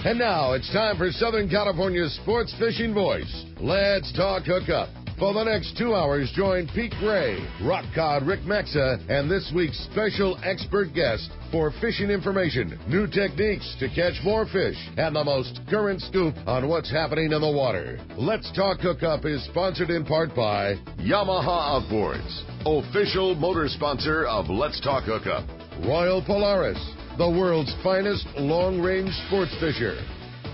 And now it's time for Southern California's sports fishing voice. Let's talk hookup. For the next 2 hours, join Pete Gray, rock cod Rick Maxa, and this week's special expert guest for fishing information, new techniques to catch more fish, and the most current scoop on what's happening in the water. Let's Talk Hookup is sponsored in part by Yamaha Outboards, official motor sponsor of Let's Talk Hookup. Royal Polaris, the world's finest long-range sports fisher.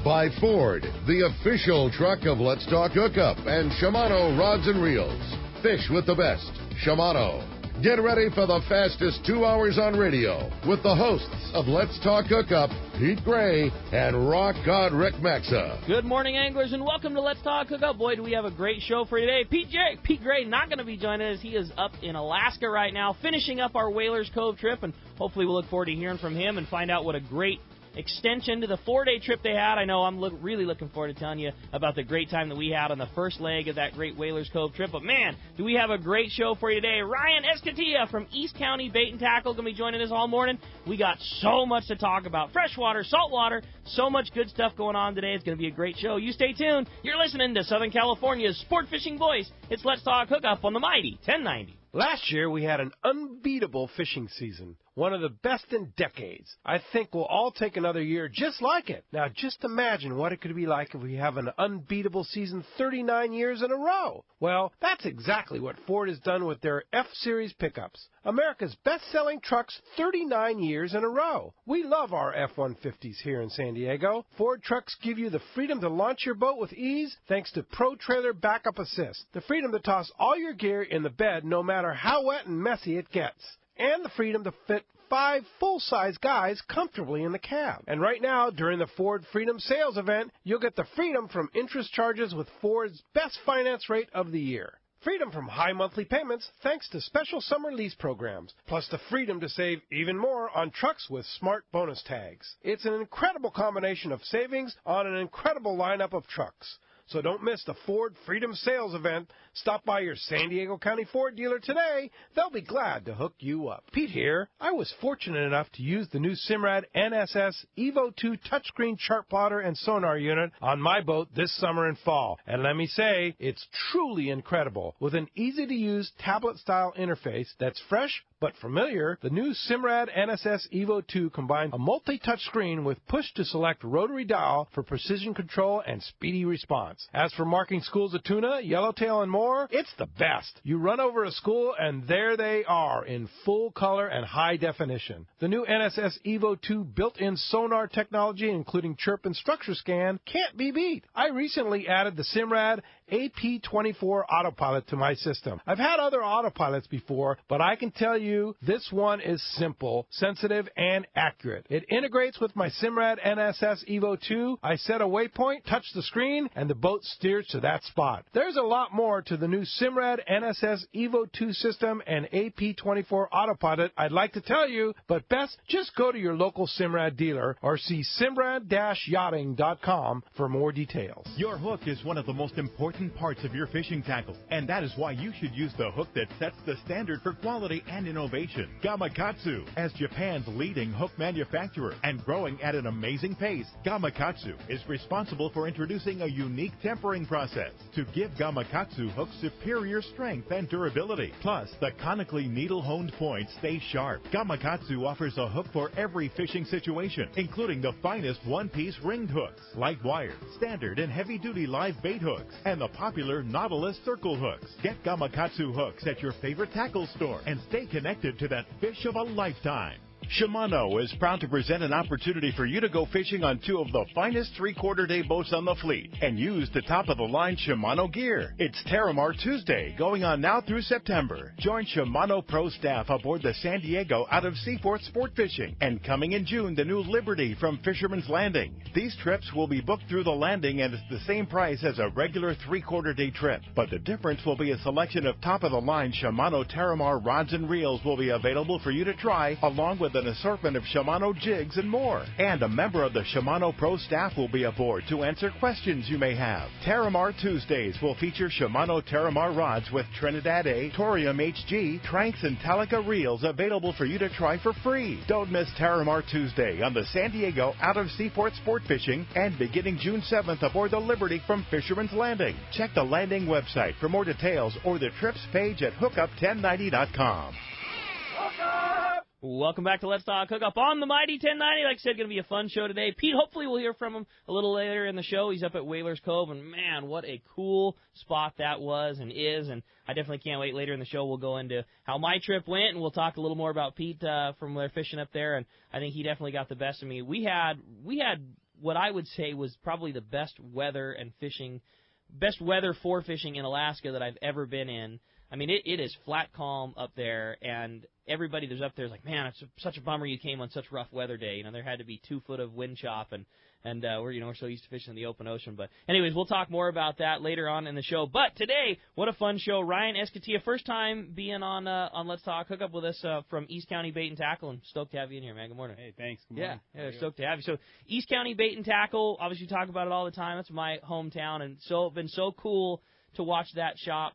By Ford, the official truck of Let's Talk Hookup, and Shimano Rods and Reels. Fish with the best. Shimano. Get ready for the fastest 2 hours on radio with the hosts of Let's Talk Hookup, Pete Gray and rock god Rick Maxa. Good morning, anglers, and welcome to Let's Talk Hookup. Boy, do we have a great show for you today. Pete Gray not going to be joining us. He is up in Alaska right now, finishing up our Whalers Cove trip, and hopefully we'll look forward to hearing from him and find out what a great extension to the 4-day trip they had. I know I'm really looking forward to telling you about the great time that we had on the first leg of that great Whalers Cove trip. But, man, do we have a great show for you today. Ryan Escutia from East County Bait and Tackle going to be joining us all morning. We got so much to talk about. Freshwater, saltwater, so much good stuff going on today. It's going to be a great show. You stay tuned. You're listening to Southern California's sport fishing voice. It's Let's Talk Hookup on the mighty 1090. Last year, we had an unbeatable fishing season, one of the best in decades. I think we'll all take another year just like it. Now, just imagine what it could be like if we have an unbeatable season 39 years in a row. Well, that's exactly what Ford has done with their F-Series pickups, America's best-selling trucks 39 years in a row. We love our F-150s here in San Diego. Ford trucks give you the freedom to launch your boat with ease thanks to Pro Trailer Backup Assist, the freedom to toss all your gear in the bed no matter how wet and messy it gets, and the freedom to fit 5 full-size guys comfortably in the cab. And right now, during the Ford Freedom Sales Event, you'll get the freedom from interest charges with Ford's best finance rate of the year. Freedom from high monthly payments thanks to special summer lease programs, plus the freedom to save even more on trucks with smart bonus tags. It's an incredible combination of savings on an incredible lineup of trucks. So don't miss the Ford Freedom Sales Event. Stop by your San Diego County Ford dealer today. They'll be glad to hook you up. Pete here. I was fortunate enough to use the new Simrad NSS Evo 2 touchscreen chart plotter and sonar unit on my boat this summer and fall. And let me say, it's truly incredible. With an easy-to-use tablet-style interface that's fresh but familiar, the new Simrad NSS Evo 2 combines a multi-touch screen with push-to-select rotary dial for precision control and speedy response. As for marking schools of tuna, yellowtail, and more, it's the best. You run over a school, and there they are in full color and high definition. The new NSS Evo 2 built-in sonar technology, including chirp and structure scan, can't be beat. I recently added the Simrad AP24 autopilot to my system. I've had other autopilots before, but I can tell you this one is simple, sensitive, and accurate. It integrates with my Simrad NSS Evo 2. I set a waypoint, touch the screen, and the boat steers to that spot. There's a lot more to the new Simrad NSS Evo 2 system and AP24 autopilot I'd like to tell you, but best just go to your local Simrad dealer or see simrad-yachting.com for more details. Your hook is one of the most important parts of your fishing tackle, and that is why you should use the hook that sets the standard for quality and innovation. Gamakatsu. As Japan's leading hook manufacturer and growing at an amazing pace, Gamakatsu is responsible for introducing a unique tempering process to give Gamakatsu hooks superior strength and durability. Plus, the conically needle-honed points stay sharp. Gamakatsu offers a hook for every fishing situation, including the finest one-piece ringed hooks, light wire, standard and heavy-duty live bait hooks, and the popular Nautilus circle hooks. Get Gamakatsu hooks at your favorite tackle store and stay connected to that fish of a lifetime. Shimano is proud to present an opportunity for you to go fishing on 2 of the finest 3/4 day boats on the fleet and use the top-of-the-line Shimano gear. It's Terramar Tuesday, going on now through September. Join Shimano Pro staff aboard the San Diego out of Seaforth Sport Fishing, and coming in June, the new Liberty from Fisherman's Landing. These trips will be booked through the landing, and it's the same price as a regular 3/4 day trip. But the difference will be a selection of top-of-the-line Shimano Terramar rods and reels will be available for you to try, along with with an assortment of Shimano jigs and more. And a member of the Shimano Pro staff will be aboard to answer questions you may have. Terramar Tuesdays will feature Shimano Terramar rods with Trinidad A, Torium HG, Tranks, and Talica reels available for you to try for free. Don't miss Terramar Tuesday on the San Diego Out of Seaport Sport Fishing and beginning June 7th aboard the Liberty from Fisherman's Landing. Check the landing website for more details or the trips page at hookup1090.com. Welcome back to Let's Talk Hookup on the Mighty 1090. Like I said, going to be a fun show today. Pete, hopefully we'll hear from him a little later in the show. He's up at Whalers Cove, and man, what a cool spot that was and is. And I definitely can't wait. Later in the show, we'll go into how my trip went, and we'll talk a little more about Pete from their fishing up there. And I think he definitely got the best of me. We had what I would say was probably the best weather for fishing in Alaska that I've ever been in. I mean, it is flat calm up there, and everybody that's up there is like, man, it's such a bummer you came on such rough weather day. You know, there had to be 2 foot of wind chop, and we're so used to fishing in the open ocean. But anyways, we'll talk more about that later on in the show. But today, what a fun show. Ryan Escutia, first time being on Let's Talk Hookup with us from East County Bait and Tackle, and stoked to have you in here, man. Good morning. Hey, thanks. Good morning. Yeah, stoked to have you. So East County Bait and Tackle, obviously talk about it all the time. That's my hometown, and so been so cool to watch that shop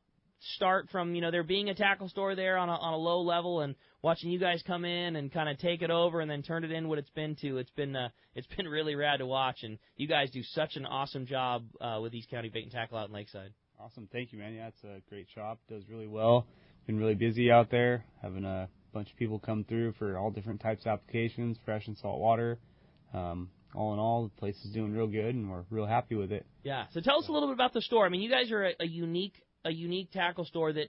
start from, there being a tackle store there on a low level, and watching you guys come in and kind of take it over and then turn it in what it's been to. It's been really rad to watch, and you guys do such an awesome job with East County Bait and Tackle out in Lakeside. Awesome. Thank you, man. Yeah, it's a great shop. Does really well. Been really busy out there, having a bunch of people come through for all different types of applications, fresh and salt water. All in all, the place is doing real good, and we're real happy with it. Yeah. So tell us a little bit about the store. I mean, you guys are a unique tackle store that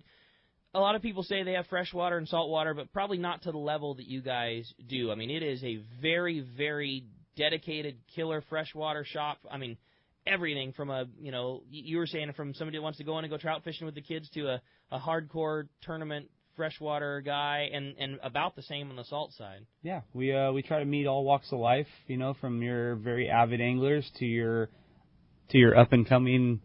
a lot of people say they have freshwater and saltwater, but probably not to the level that you guys do. I mean, it is a very, very dedicated killer freshwater shop. I mean, everything from you were saying, from somebody that wants to go in and go trout fishing with the kids to a hardcore tournament freshwater guy, and about the same on the salt side. Yeah, we try to meet all walks of life, from your very avid anglers to your up and coming,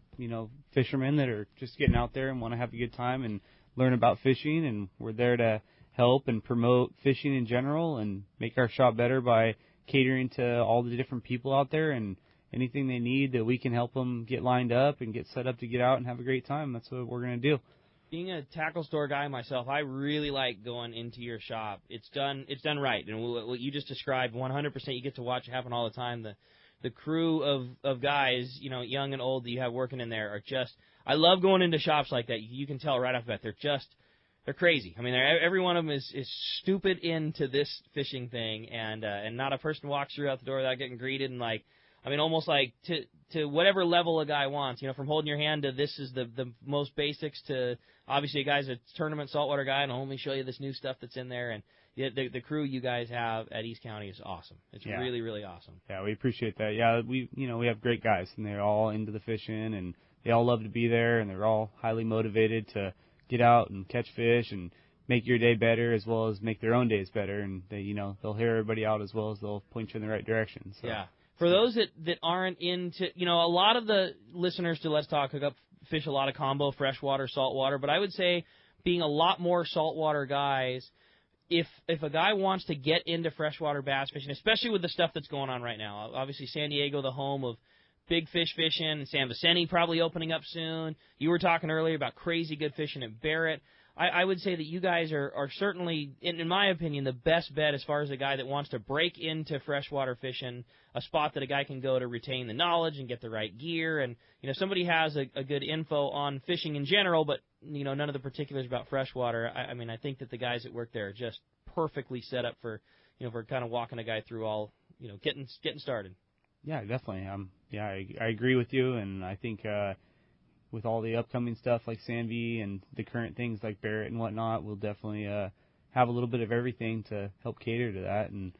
fishermen that are just getting out there and want to have a good time and learn about fishing, and we're there to help and promote fishing in general and make our shop better by catering to all the different people out there, and anything they need that we can help them get lined up and get set up to get out and have a great time. That's what we're going to do. Being a tackle store guy myself, I really like going into your shop. It's done right, and what you just described, 100%, you get to watch it happen all the time. The crew of guys, young and old that you have working in there are just, I love going into shops like that. You can tell right off the bat, they're crazy. I mean, every one of them is stupid into this fishing thing, and not a person walks through out the door without getting greeted, and almost like to whatever level a guy wants, from holding your hand to this is the most basics to obviously a guy's a tournament saltwater guy and I'll only show you this new stuff that's in there, and the crew you guys have at East County is awesome. It's really, really awesome. Yeah, we appreciate that. Yeah, we have great guys, and they're all into the fishing, and they all love to be there, and they're all highly motivated to get out and catch fish and make your day better as well as make their own days better, and they'll hear everybody out as well as they'll point you in the right direction. So. Yeah. For those that aren't into, a lot of the listeners to Let's Talk Hookup fish a lot of combo, freshwater, saltwater, but I would say being a lot more saltwater guys, if a guy wants to get into freshwater bass fishing, especially with the stuff that's going on right now, obviously San Diego, the home of big fish fishing, and San Vicente probably opening up soon. You were talking earlier about crazy good fishing at Barrett. I would say that you guys are certainly, in my opinion, the best bet as far as a guy that wants to break into freshwater fishing, a spot that a guy can go to retain the knowledge and get the right gear. And, somebody has a good info on fishing in general, but, none of the particulars about freshwater. I mean, I think that the guys that work there are just perfectly set up for, for kind of walking a guy through all, getting started. Yeah, definitely. I agree with you, and I think with all the upcoming stuff like Sanvy and the current things like Barrett and whatnot, we'll definitely have a little bit of everything to help cater to that. And,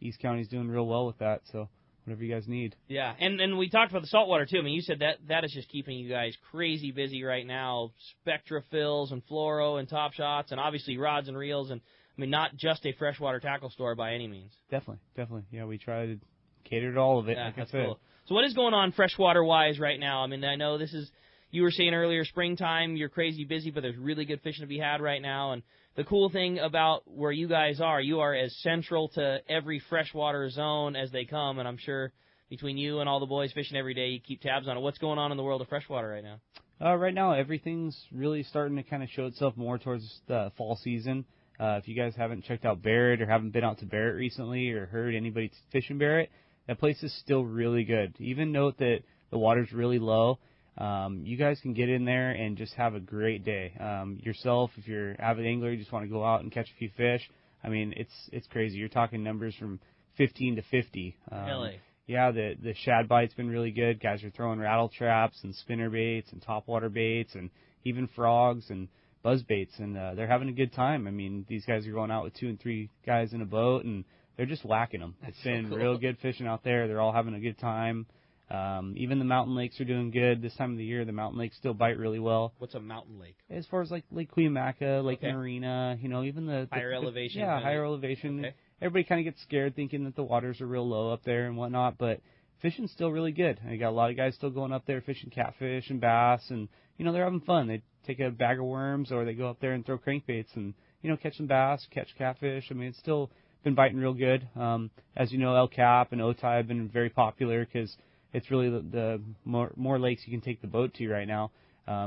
East County's doing real well with that, so whatever you guys need. Yeah, and we talked about the saltwater, too. I mean, you said that is just keeping you guys crazy busy right now. Spectra fills and fluoro and top shots and obviously rods and reels, and, I mean, not just a freshwater tackle store by any means. Definitely. Yeah, we try to cater to all of it. Yeah, like that's I said. Cool. So what is going on freshwater-wise right now? I mean, I know this is, you were saying earlier, springtime, you're crazy busy, but there's really good fishing to be had right now. And the cool thing about where you guys are, you are as central to every freshwater zone as they come, and I'm sure between you and all the boys fishing every day, you keep tabs on it. What's going on in the world of freshwater right now? Right now, everything's really starting to kind of show itself more towards the fall season. If you guys haven't checked out Barrett or haven't been out to Barrett recently or heard anybody fishing Barrett, that place is still really good. Even note that the water's really low. You guys can get in there and just have a great day. Yourself, if you're an avid angler, you just want to go out and catch a few fish. I mean, it's crazy. You're talking numbers from 15 to 50. Really? Yeah, the shad bite's been really good. Guys are throwing rattle traps and spinner baits and topwater baits and even frogs and buzz baits, and they're having a good time. I mean, these guys are going out with 2 and 3 guys in a boat, and they're just whacking them. It's been real good fishing out there. They're all having a good time. Even the mountain lakes are doing good. This time of the year, the mountain lakes still bite really well. What's a mountain lake? As far as like Lake Cuyamaca, Lake Marina, even the higher elevation. Yeah, higher elevation. Okay. Everybody kind of gets scared thinking that the waters are real low up there and whatnot, but fishing's still really good. You got a lot of guys still going up there fishing catfish and bass, and they're having fun. They take a bag of worms or they go up there and throw crankbaits and catch some bass, catch catfish. I mean, it's still been biting real good. As you know, El Cap and Otay have been very popular because it's really the more lakes you can take the boat to right now.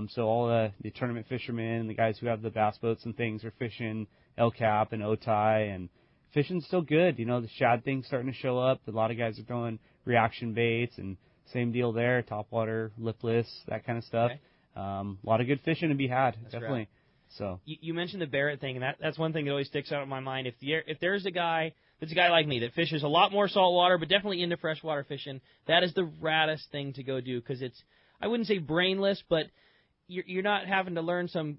So all the tournament fishermen, the guys who have the bass boats and things are fishing El Cap and Otay, and fishing's still good. The shad thing's starting to show up. A lot of guys are throwing reaction baits, and same deal there, topwater, lipless, that kind of stuff. Okay. A lot of good fishing to be had, That's definitely. Right. So you mentioned the Barrett thing, and that's one thing that always sticks out in my mind. If there's a guy that's a guy like me that fishes a lot more saltwater, but definitely into freshwater fishing, that is the raddest thing to go do, because it's, I wouldn't say brainless, but you're not having to learn some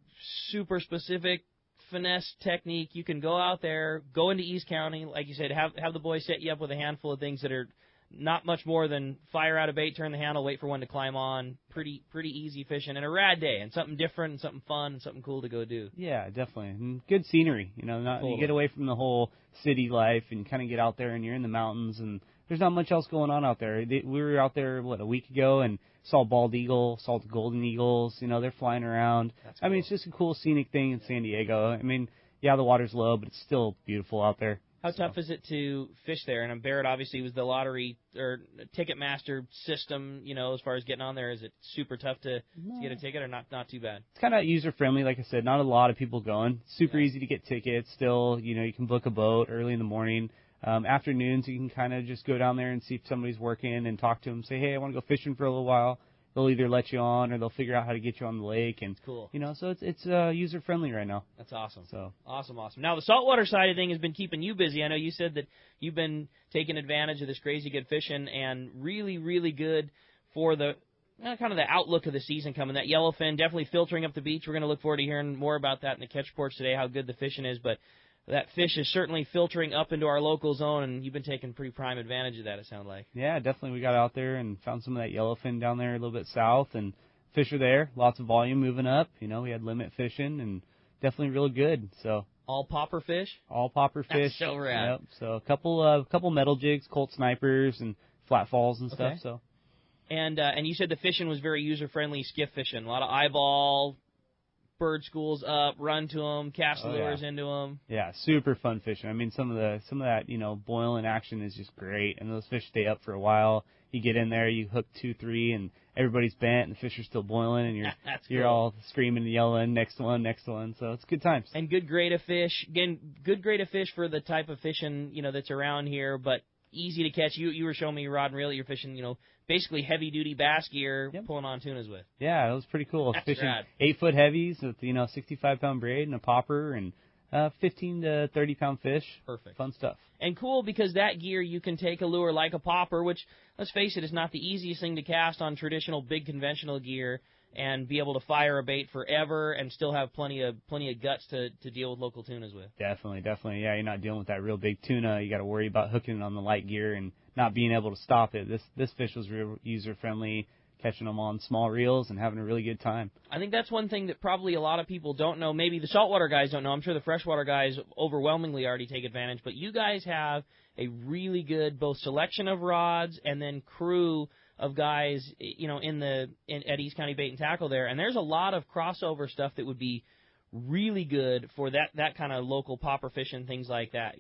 super specific finesse technique. You can go out there, go into East County, like you said, have the boys set you up with a handful of things that are not much more than fire out a bait, turn the handle, wait for one to climb on. Pretty easy fishing, and a rad day, and something different, and something fun, and something cool to go do. Yeah, definitely. And good scenery. You get away from the whole city life and kind of get out there, and you're in the mountains, and there's not much else going on out there. We were out there, a week ago, and saw bald eagle, saw the golden eagles. They're flying around. That's cool. I mean, it's just a cool scenic thing in San Diego. I mean, yeah, the water's low, but it's still beautiful out there. How tough is it to fish there? And Barrett obviously was the lottery or Ticketmaster system, as far as getting on there. Is it super tough to get a ticket, or not too bad? It's kind of user-friendly, like I said. Not a lot of people going. Super easy to get tickets. Still, you can book a boat early in the morning. Afternoons, you can kind of just go down there and see if somebody's working and talk to them. Say, hey, I want to go fishing for a little while. They'll either let you on or they'll figure out how to get you on the lake. And cool. So it's user friendly right now. That's awesome. So awesome. Now the saltwater side of thing has been keeping you busy. I know you said that you've been taking advantage of this crazy good fishing, and really, really good for the kind of the outlook of the season coming. That yellowfin definitely filtering up the beach. We're going to look forward to hearing more about that in the catch reports today, how good the fishing is. But that fish is certainly filtering up into our local zone, and you've been taking pretty prime advantage of that, it sounds like. Yeah, definitely. We got out there and found some of that yellowfin down there a little bit south, and fish are there. Lots of volume moving up. We had limit fishing, and definitely real good. So all popper fish? All popper fish. That's so rad. Yep. So a couple metal jigs, Colt snipers, and flat falls and stuff. Okay. So. And you said the fishing was very user-friendly, skiff fishing. A lot of eyeball, bird schools up, run to them, cast lures into them. Yeah, super fun fishing. I mean, some of that boiling action is just great, and those fish stay up for a while. You get in there, you hook 2, 3, and everybody's bent, and the fish are still boiling, and you're cool. all screaming and yelling, next one. So it's good times. And good grade of fish. Again, good grade of fish for the type of fishing that's around here, but easy to catch. You were showing me your rod and reel that you're fishing, basically heavy-duty bass gear, pulling on tunas with. Yeah, it was pretty cool. That's fishing rad. 8-foot heavies with 65-pound braid and a popper and 15 to 30-pound fish. Perfect. Fun stuff. And cool, because that gear, you can take a lure like a popper, which, let's face it, is not the easiest thing to cast on traditional big conventional gear, and be able to fire a bait forever and still have plenty of guts to deal with local tunas with. Definitely. Yeah, you're not dealing with that real big tuna. You got to worry about hooking it on the light gear and not being able to stop it. This fish was real user friendly. catching them on small reels and having a really good time. I think that's one thing that probably a lot of people don't know. Maybe the saltwater guys don't know. I'm sure the freshwater guys overwhelmingly already take advantage. But you guys have a really good both selection of rods and then crew of guys, at East County Bait and Tackle there. And there's a lot of crossover stuff that would be really good for that kind of local popper fishing, things like that.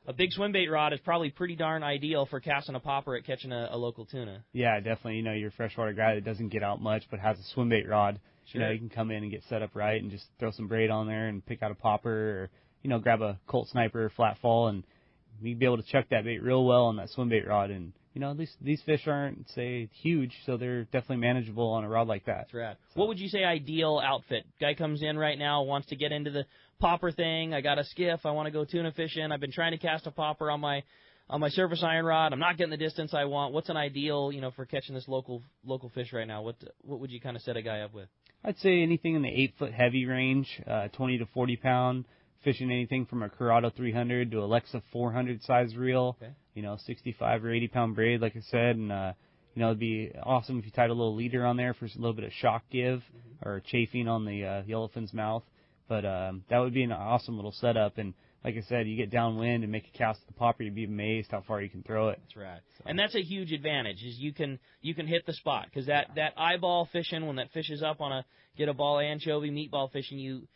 A big swim bait rod is probably pretty darn ideal for casting a popper at catching a local tuna. Yeah, definitely. You're a freshwater guy that doesn't get out much but has a swim bait rod. Sure. You can come in and get set up right and just throw some braid on there and pick out a popper or, grab a Colt Sniper flat fall and you'd be able to chuck that bait real well on that swim bait rod. And, these fish aren't, say, huge, so they're definitely manageable on a rod like that. That's right. So. What would you say ideal outfit? Guy comes in right now, wants to get into the popper thing. I got a skiff. I want to go tuna fishing. I've been trying to cast a popper on my surface iron rod. I'm not getting the distance I want. What's an ideal, for catching this local fish right now? What would you kind of set a guy up with? I'd say anything in the 8-foot heavy range, 20 to 40 pound. Fishing anything from a Corrado 300 to Alexa 400 size reel. Okay. 65 or 80 pound braid, like I said, and it'd be awesome if you tied a little leader on there for a little bit of shock give or chafing on the yellowfin's mouth. But that would be an awesome little setup. And like I said, you get downwind and make a cast at the popper, you'd be amazed how far you can throw it. That's right. So. And that's a huge advantage is you can hit the spot because that eyeball fishing when that fish is up on get a ball anchovy meatball fishing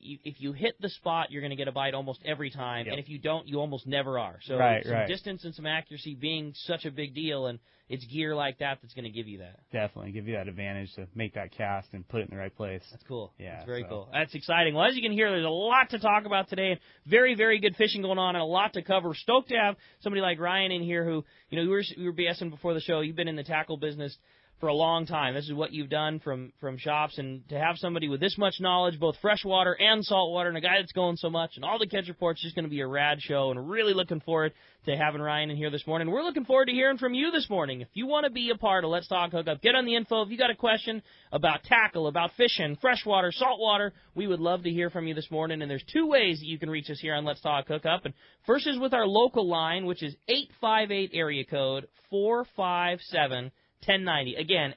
if you hit the spot, you're going to get a bite almost every time, and if you don't, you almost never are. So some distance and some accuracy being such a big deal, and it's gear like that that's going to give you that. Definitely give you that advantage to make that cast and put it in the right place. That's cool. Yeah, that's very cool. That's exciting. Well, as you can hear, there's a lot to talk about today. Very, very good fishing going on and a lot to cover. Stoked to have somebody like Ryan in here who, we were BSing before the show. You've been in the tackle business for a long time. This is what you've done from shops, and to have somebody with this much knowledge, both freshwater and saltwater, and a guy that's going so much, and all the catch reports, just going to be a rad show, and really looking forward to having Ryan in here this morning. We're looking forward to hearing from you this morning. If you want to be a part of Let's Talk Hookup, get on the info. If you got a question about tackle, about fishing, freshwater, saltwater, we would love to hear from you this morning, and there's two ways that you can reach us here on Let's Talk Hookup. And first is with our local line, which is 858 area code 457 1090. Again,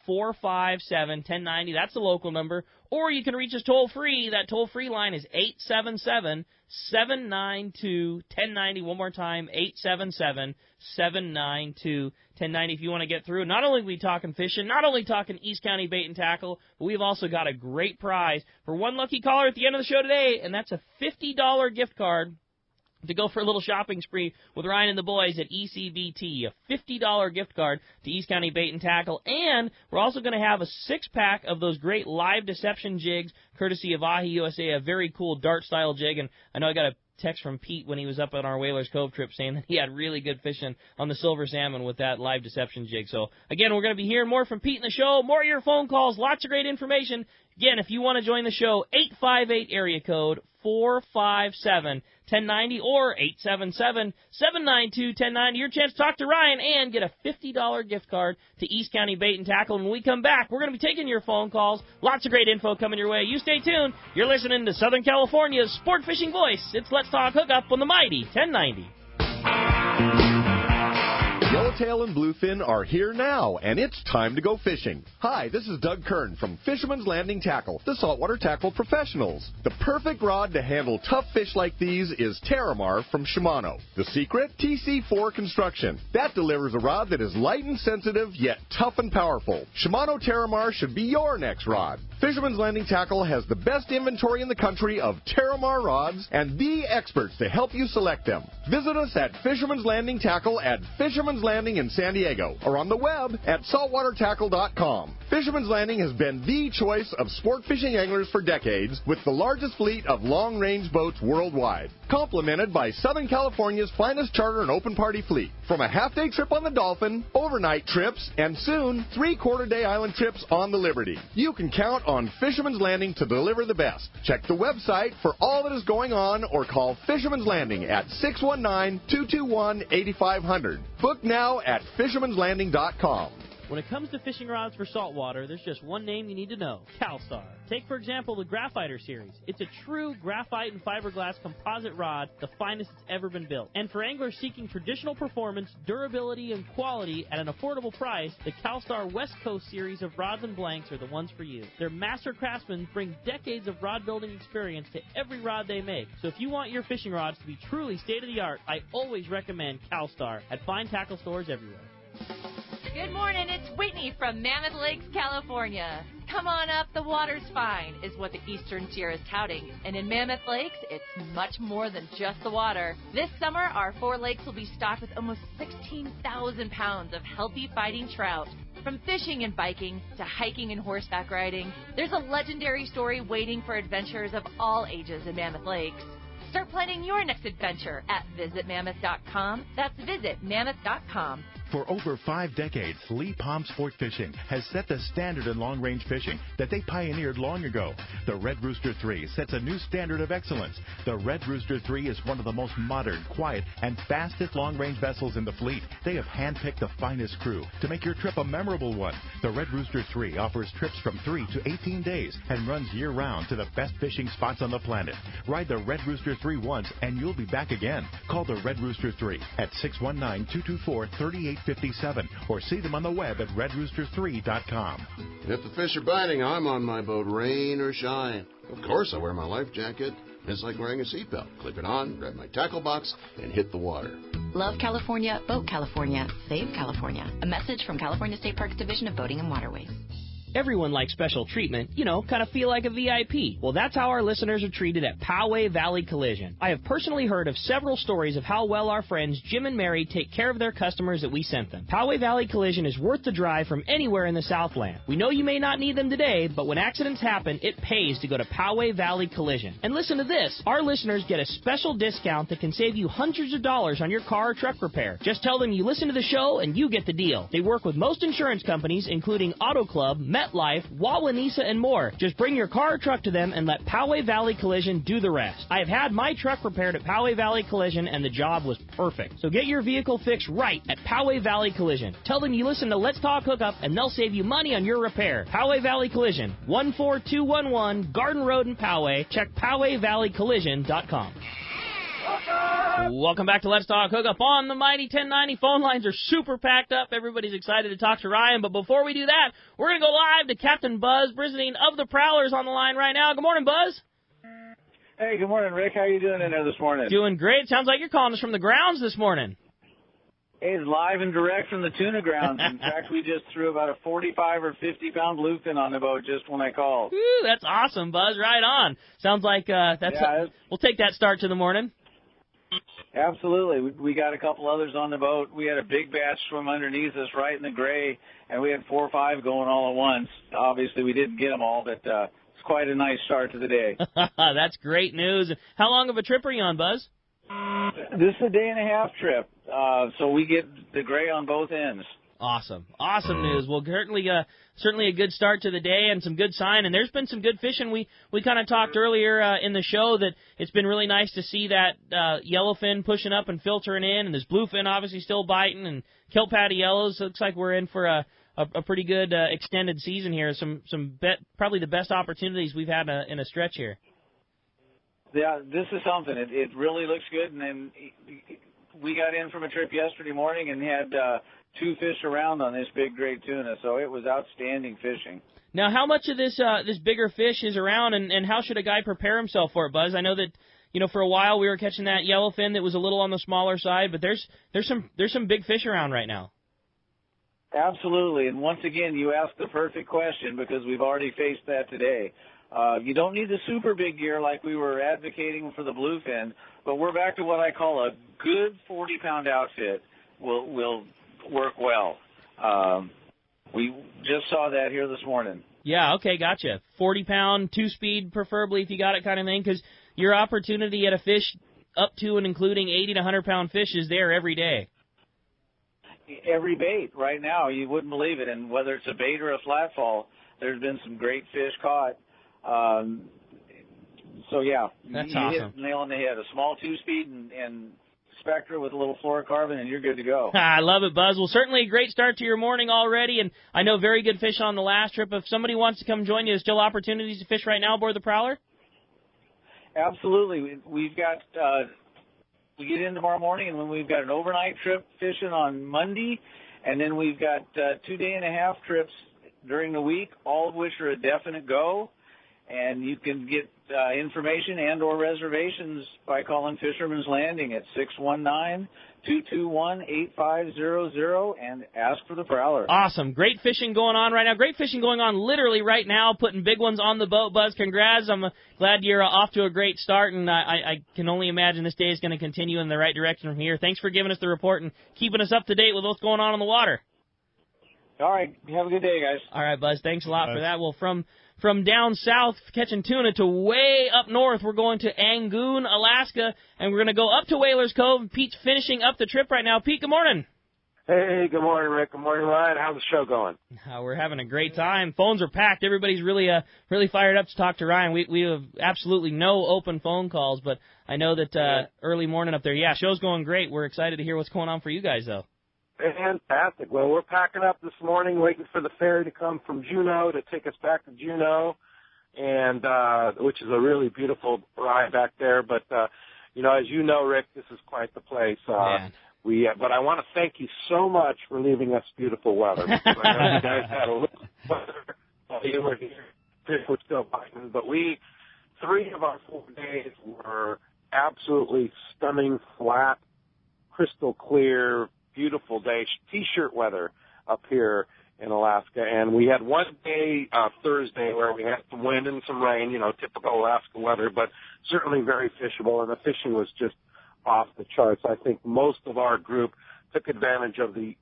858-457-1090. That's the local number. Or you can reach us toll-free. That toll-free line is 877-792-1090. One more time, 877-792-1090. If you want to get through, not only are we talking fishing, not only talking East County Bait and Tackle, but we've also got a great prize for one lucky caller at the end of the show today, and that's a $50 gift card to go for a little shopping spree with Ryan and the boys at ECBT, a $50 gift card to East County Bait and Tackle. And we're also going to have a 6-pack of those great live deception jigs, courtesy of Ahi USA, a very cool dart-style jig. And I know I got a text from Pete when he was up on our Whalers Cove trip saying that he had really good fishing on the silver salmon with that live deception jig. So, again, we're going to be hearing more from Pete in the show, more of your phone calls, lots of great information. Again, if you want to join the show, 858 area code 457-1090 or 877-792-1090. Your chance to talk to Ryan and get a $50 gift card to East County Bait and Tackle. And when we come back, we're going to be taking your phone calls. Lots of great info coming your way. You stay tuned. You're listening to Southern California's sport fishing voice. It's Let's Talk Hookup on the mighty 1090. Yellowtail and Bluefin are here now, and it's time to go fishing. Hi, this is Doug Kern from Fisherman's Landing Tackle, the saltwater tackle professionals. The perfect rod to handle tough fish like these is Terramar from Shimano. The secret? TC4 construction. That delivers a rod that is light and sensitive, yet tough and powerful. Shimano Terramar should be your next rod. Fisherman's Landing Tackle has the best inventory in the country of Terramar rods and the experts to help you select them. Visit us at Fisherman's Landing Tackle at Fisherman's Landing in San Diego or on the web at saltwatertackle.com. Fisherman's Landing has been the choice of sport fishing anglers for decades with the largest fleet of long-range boats worldwide, complemented by Southern California's finest charter and open party fleet. From a half-day trip on the Dolphin, overnight trips, and soon 3/4-day island trips on the Liberty. You can count on Fisherman's Landing to deliver the best. Check the website for all that is going on or call Fisherman's Landing at 619-221-8500. Book now at fishermanslanding.com. When it comes to fishing rods for saltwater, there's just one name you need to know, CalStar. Take, for example, the Graphiter series. It's a true graphite and fiberglass composite rod, the finest it's ever been built. And for anglers seeking traditional performance, durability, and quality at an affordable price, the CalStar West Coast series of rods and blanks are the ones for you. Their master craftsmen bring decades of rod building experience to every rod they make. So if you want your fishing rods to be truly state-of-the-art, I always recommend CalStar at fine tackle stores everywhere. Good morning, it's Whitney from Mammoth Lakes, California. Come on up, the water's fine, is what the Eastern Tier is touting. And in Mammoth Lakes, it's much more than just the water. This summer, our 4 lakes will be stocked with almost 16,000 pounds of healthy fighting trout. From fishing and biking to hiking and horseback riding, there's a legendary story waiting for adventurers of all ages in Mammoth Lakes. Start planning your next adventure at visitmammoth.com. That's visitmammoth.com. For over 5 decades, Lee Palm Sport Fishing has set the standard in long-range fishing that they pioneered long ago. The Red Rooster 3 sets a new standard of excellence. The Red Rooster 3 is one of the most modern, quiet, and fastest long-range vessels in the fleet. They have handpicked the finest crew to make your trip a memorable one. The Red Rooster 3 offers trips from 3 to 18 days and runs year-round to the best fishing spots on the planet. Ride the Red Rooster 3 once, and you'll be back again. Call the Red Rooster 3 at 619-224-3857 or see them on the web at redrooster3.com. If the fish are biting, I'm on my boat, rain or shine. Of course, I wear my life jacket. It's like wearing a seatbelt. Clip it on, grab my tackle box, and hit the water. Love California, vote California, save California. A message from California State Parks Division of Boating and Waterways. Everyone likes special treatment, kind of feel like a VIP. Well, that's how our listeners are treated at Poway Valley Collision. I have personally heard of several stories of how well our friends Jim and Mary take care of their customers that we sent them. Poway Valley Collision is worth the drive from anywhere in the Southland. We know you may not need them today, but when accidents happen, it pays to go to Poway Valley Collision. And listen to this. Our listeners get a special discount that can save you hundreds of dollars on your car or truck repair. Just tell them you listen to the show and you get the deal. They work with most insurance companies, including Auto Club, MetLife, Wawanesa, and more. Just bring your car or truck to them and let Poway Valley Collision do the rest. I have had my truck repaired at Poway Valley Collision, and the job was perfect. So get your vehicle fixed right at Poway Valley Collision. Tell them you listen to Let's Talk Hookup, and they'll save you money on your repair. Poway Valley Collision, 14211 Garden Road in Poway. Check PowayValleyCollision.com. Welcome back to Let's Talk Hookup on the Mighty 1090. Phone lines are super packed up. Everybody's excited to talk to Ryan. But before we do that, we're going to go live to Captain Buzz Brisbane of the Prowlers on the line right now. Good morning, Buzz. Hey, good morning, Rick. How you doing in there this morning? Doing great. Sounds like you're calling us from the grounds this morning. It's live and direct from the tuna grounds. In fact, we just threw about a 45 or 50-pound bluefin on the boat just when I called. Woo, that's awesome, Buzz. Right on. Sounds like we'll take that start to the morning. Absolutely. We got a couple others on the boat. We had a big batch swim underneath us right in the gray, and we had 4 or 5 going all at once. Obviously, we didn't get them all, but it's quite a nice start to the day. That's great news. How long of a trip are you on, Buzz? This is a day-and-a-half trip, so we get the gray on both ends. Awesome news. Well, certainly a good start to the day and some good sign. And there's been some good fishing. We kind of talked earlier in the show that it's been really nice to see that yellowfin pushing up and filtering in, and this bluefin obviously still biting, and kelp patty yellows. Looks like we're in for a pretty good extended season here. Probably the best opportunities we've had in a stretch here. Yeah, this is something. It really looks good. And then we got in from a trip yesterday morning and had 2 fish around on this big gray tuna, so it was outstanding fishing. Now, how much of this bigger fish is around, and how should a guy prepare himself for it, Buzz? I know that for a while we were catching that yellowfin that was a little on the smaller side, but there's some big fish around right now. Absolutely, and once again, you asked the perfect question because we've already faced that today. You don't need the super big gear like we were advocating for the bluefin, but we're back to what I call a good 40-pound outfit will work well. We just saw that here this morning. Yeah, okay, gotcha. 40-pound, 2-speed preferably if you got it kind of thing, because your opportunity at a fish up to and including 80 to 100-pound fish is there every day. Every bait right now, you wouldn't believe it, and whether it's a bait or a flat fall, there's been some great fish caught. So, yeah, that's you awesome. hit the nail on the head. A small 2-speed and Spectra with a little fluorocarbon, and you're good to go. I love it, Buzz. Well, certainly a great start to your morning already, and I know very good fish on the last trip. If somebody wants to come join you, there's still opportunities to fish right now aboard the Prowler? Absolutely. We've got we get in tomorrow morning, and then we've got an overnight trip fishing on Monday, and then we've got 2.5-day trips during the week, all of which are a definite go. And you can get information and or reservations by calling Fisherman's Landing at 619-221-8500 and ask for the Prowler. Awesome. Great fishing going on right now. Great fishing going on literally right now, putting big ones on the boat, Buzz. Congrats. I'm glad you're off to a great start, and I can only imagine this day is going to continue in the right direction from here. Thanks for giving us the report and keeping us up to date with what's going on the water. All right. Have a good day, guys. All right, Buzz. Thanks a lot for that. Well, from down south catching tuna to way up north, we're going to Angoon, Alaska, and we're going to go up to Whalers Cove. Pete's finishing up the trip right now. Pete, good morning. Hey, good morning, Rick. Good morning, Ryan. How's the show going? We're having a great time. Phones are packed. Everybody's really fired up to talk to Ryan. We have absolutely no open phone calls, but I know that early morning up there, show's going great. We're excited to hear what's going on for you guys, though. Fantastic. Well, we're packing up this morning, waiting for the ferry to come from Juneau to take us back to Juneau, and which is a really beautiful ride back there. But as you know, Rick, this is quite the place. But I want to thank you so much for leaving us beautiful weather. Because I know you guys had a little weather while you were here. Fish were still biting, but 3 of our 4 days were absolutely stunning, flat, crystal clear, beautiful day, T-shirt weather up here in Alaska. And we had one day, Thursday, where we had some wind and some rain, typical Alaska weather, but certainly very fishable, and the fishing was just off the charts. I think most of our group took advantage of the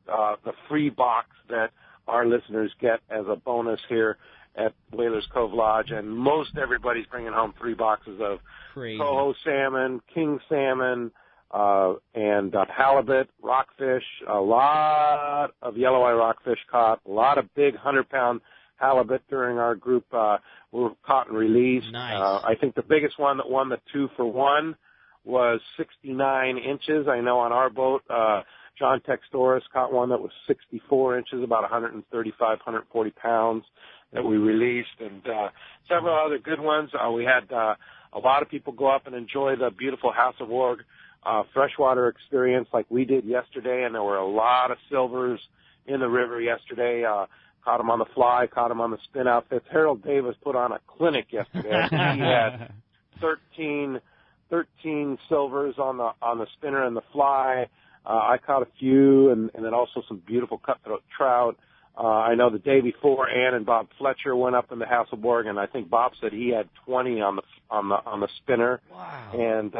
free box that our listeners get as a bonus here at Whalers Cove Lodge, and most everybody's bringing home 3 boxes of coho salmon, king salmon, and halibut, rockfish, a lot of yellow eye rockfish caught, a lot of big 100-pound halibut during our group were caught and released. Nice. I think the biggest one that won the 2-for-1 was 69 inches. I know on our boat, John Textoris caught one that was 64 inches, about 135, 140 pounds that we released, and several other good ones. We had a lot of people go up and enjoy the beautiful House of Org freshwater experience like we did yesterday, and there were a lot of silvers in the river yesterday. Caught them on the fly, caught them on the spin outfits. Harold Davis put on a clinic yesterday. He had 13 silvers on the spinner and the fly. I caught a few, and then also some beautiful cutthroat trout. I know the day before, Ann and Bob Fletcher went up in the House of Org, and I think Bob said he had 20 on the spinner. Wow. And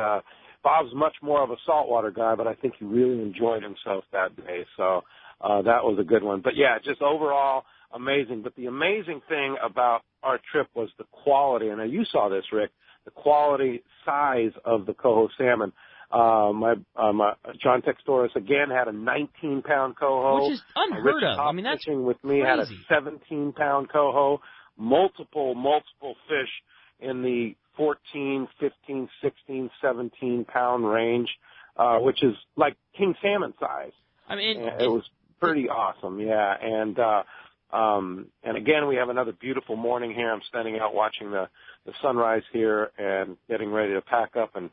Bob's much more of a saltwater guy, but I think he really enjoyed himself that day. So that was a good one. But, just overall amazing. But the amazing thing about our trip was the quality. And you saw this, Rick, the quality size of the coho salmon. My John Textoris, again, had a 19-pound coho. Which is unheard of. I mean, that's fishing with me crazy. Had a 17-pound coho. Multiple fish in the 14, 15, 16, 17-pound range, which is like king salmon size. I mean, it was pretty awesome, And again, we have another beautiful morning here. I'm standing out watching the sunrise here and getting ready to pack up and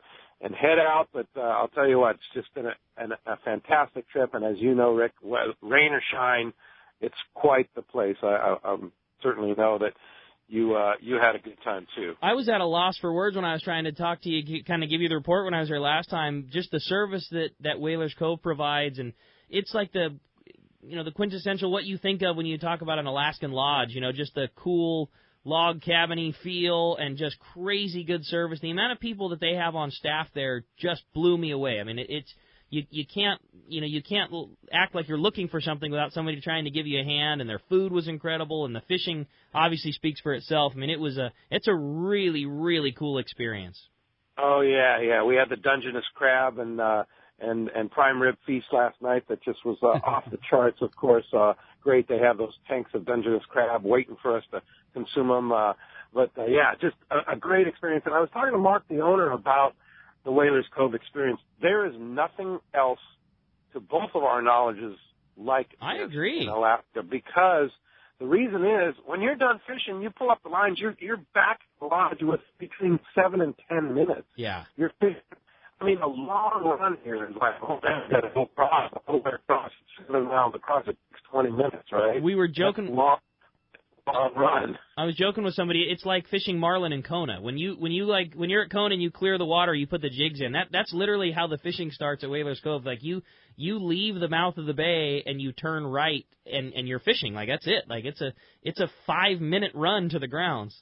head out. But I'll tell you what, it's just been a fantastic trip. And as you know, Rick, rain or shine, it's quite the place. I certainly know that you had a good time, too. I was at a loss for words when I was trying to talk to you, kind of give you the report when I was there last time, just the service that Whalers Cove provides. And it's like the quintessential what you think of when you talk about an Alaskan lodge, just the cool log cabin-y feel and just crazy good service. The amount of people that they have on staff there just blew me away. I mean, you can't act like you're looking for something without somebody trying to give you a hand, and their food was incredible, and the fishing obviously speaks for itself. I mean, it's a really, really cool experience. Oh, yeah. We had the Dungeness crab and prime rib feast last night that just was off the charts, of course. Great to have those tanks of Dungeness crab waiting for us to consume them. Just a great experience. And I was talking to Mark, the owner, about the Whalers Cove experience. There is nothing else, to both of our knowledges, like I this agree. in Alaska, because the reason is when you're done fishing, you pull up the lines, you're back at the lodge with between 7 and 10 minutes. Yeah. You're fishing. I mean, a long run here is like, oh, man, got to go across, all the way across, 7 miles across, it takes 20 minutes, right? We were joking. That's long run. I was joking with somebody. It's like fishing marlin in Kona. When you're at Kona and you clear the water, you put the jigs in. That's literally how the fishing starts at Whalers Cove. Like you leave the mouth of the bay and you turn right and you're fishing. Like that's it. Like it's a 5-minute run to the grounds.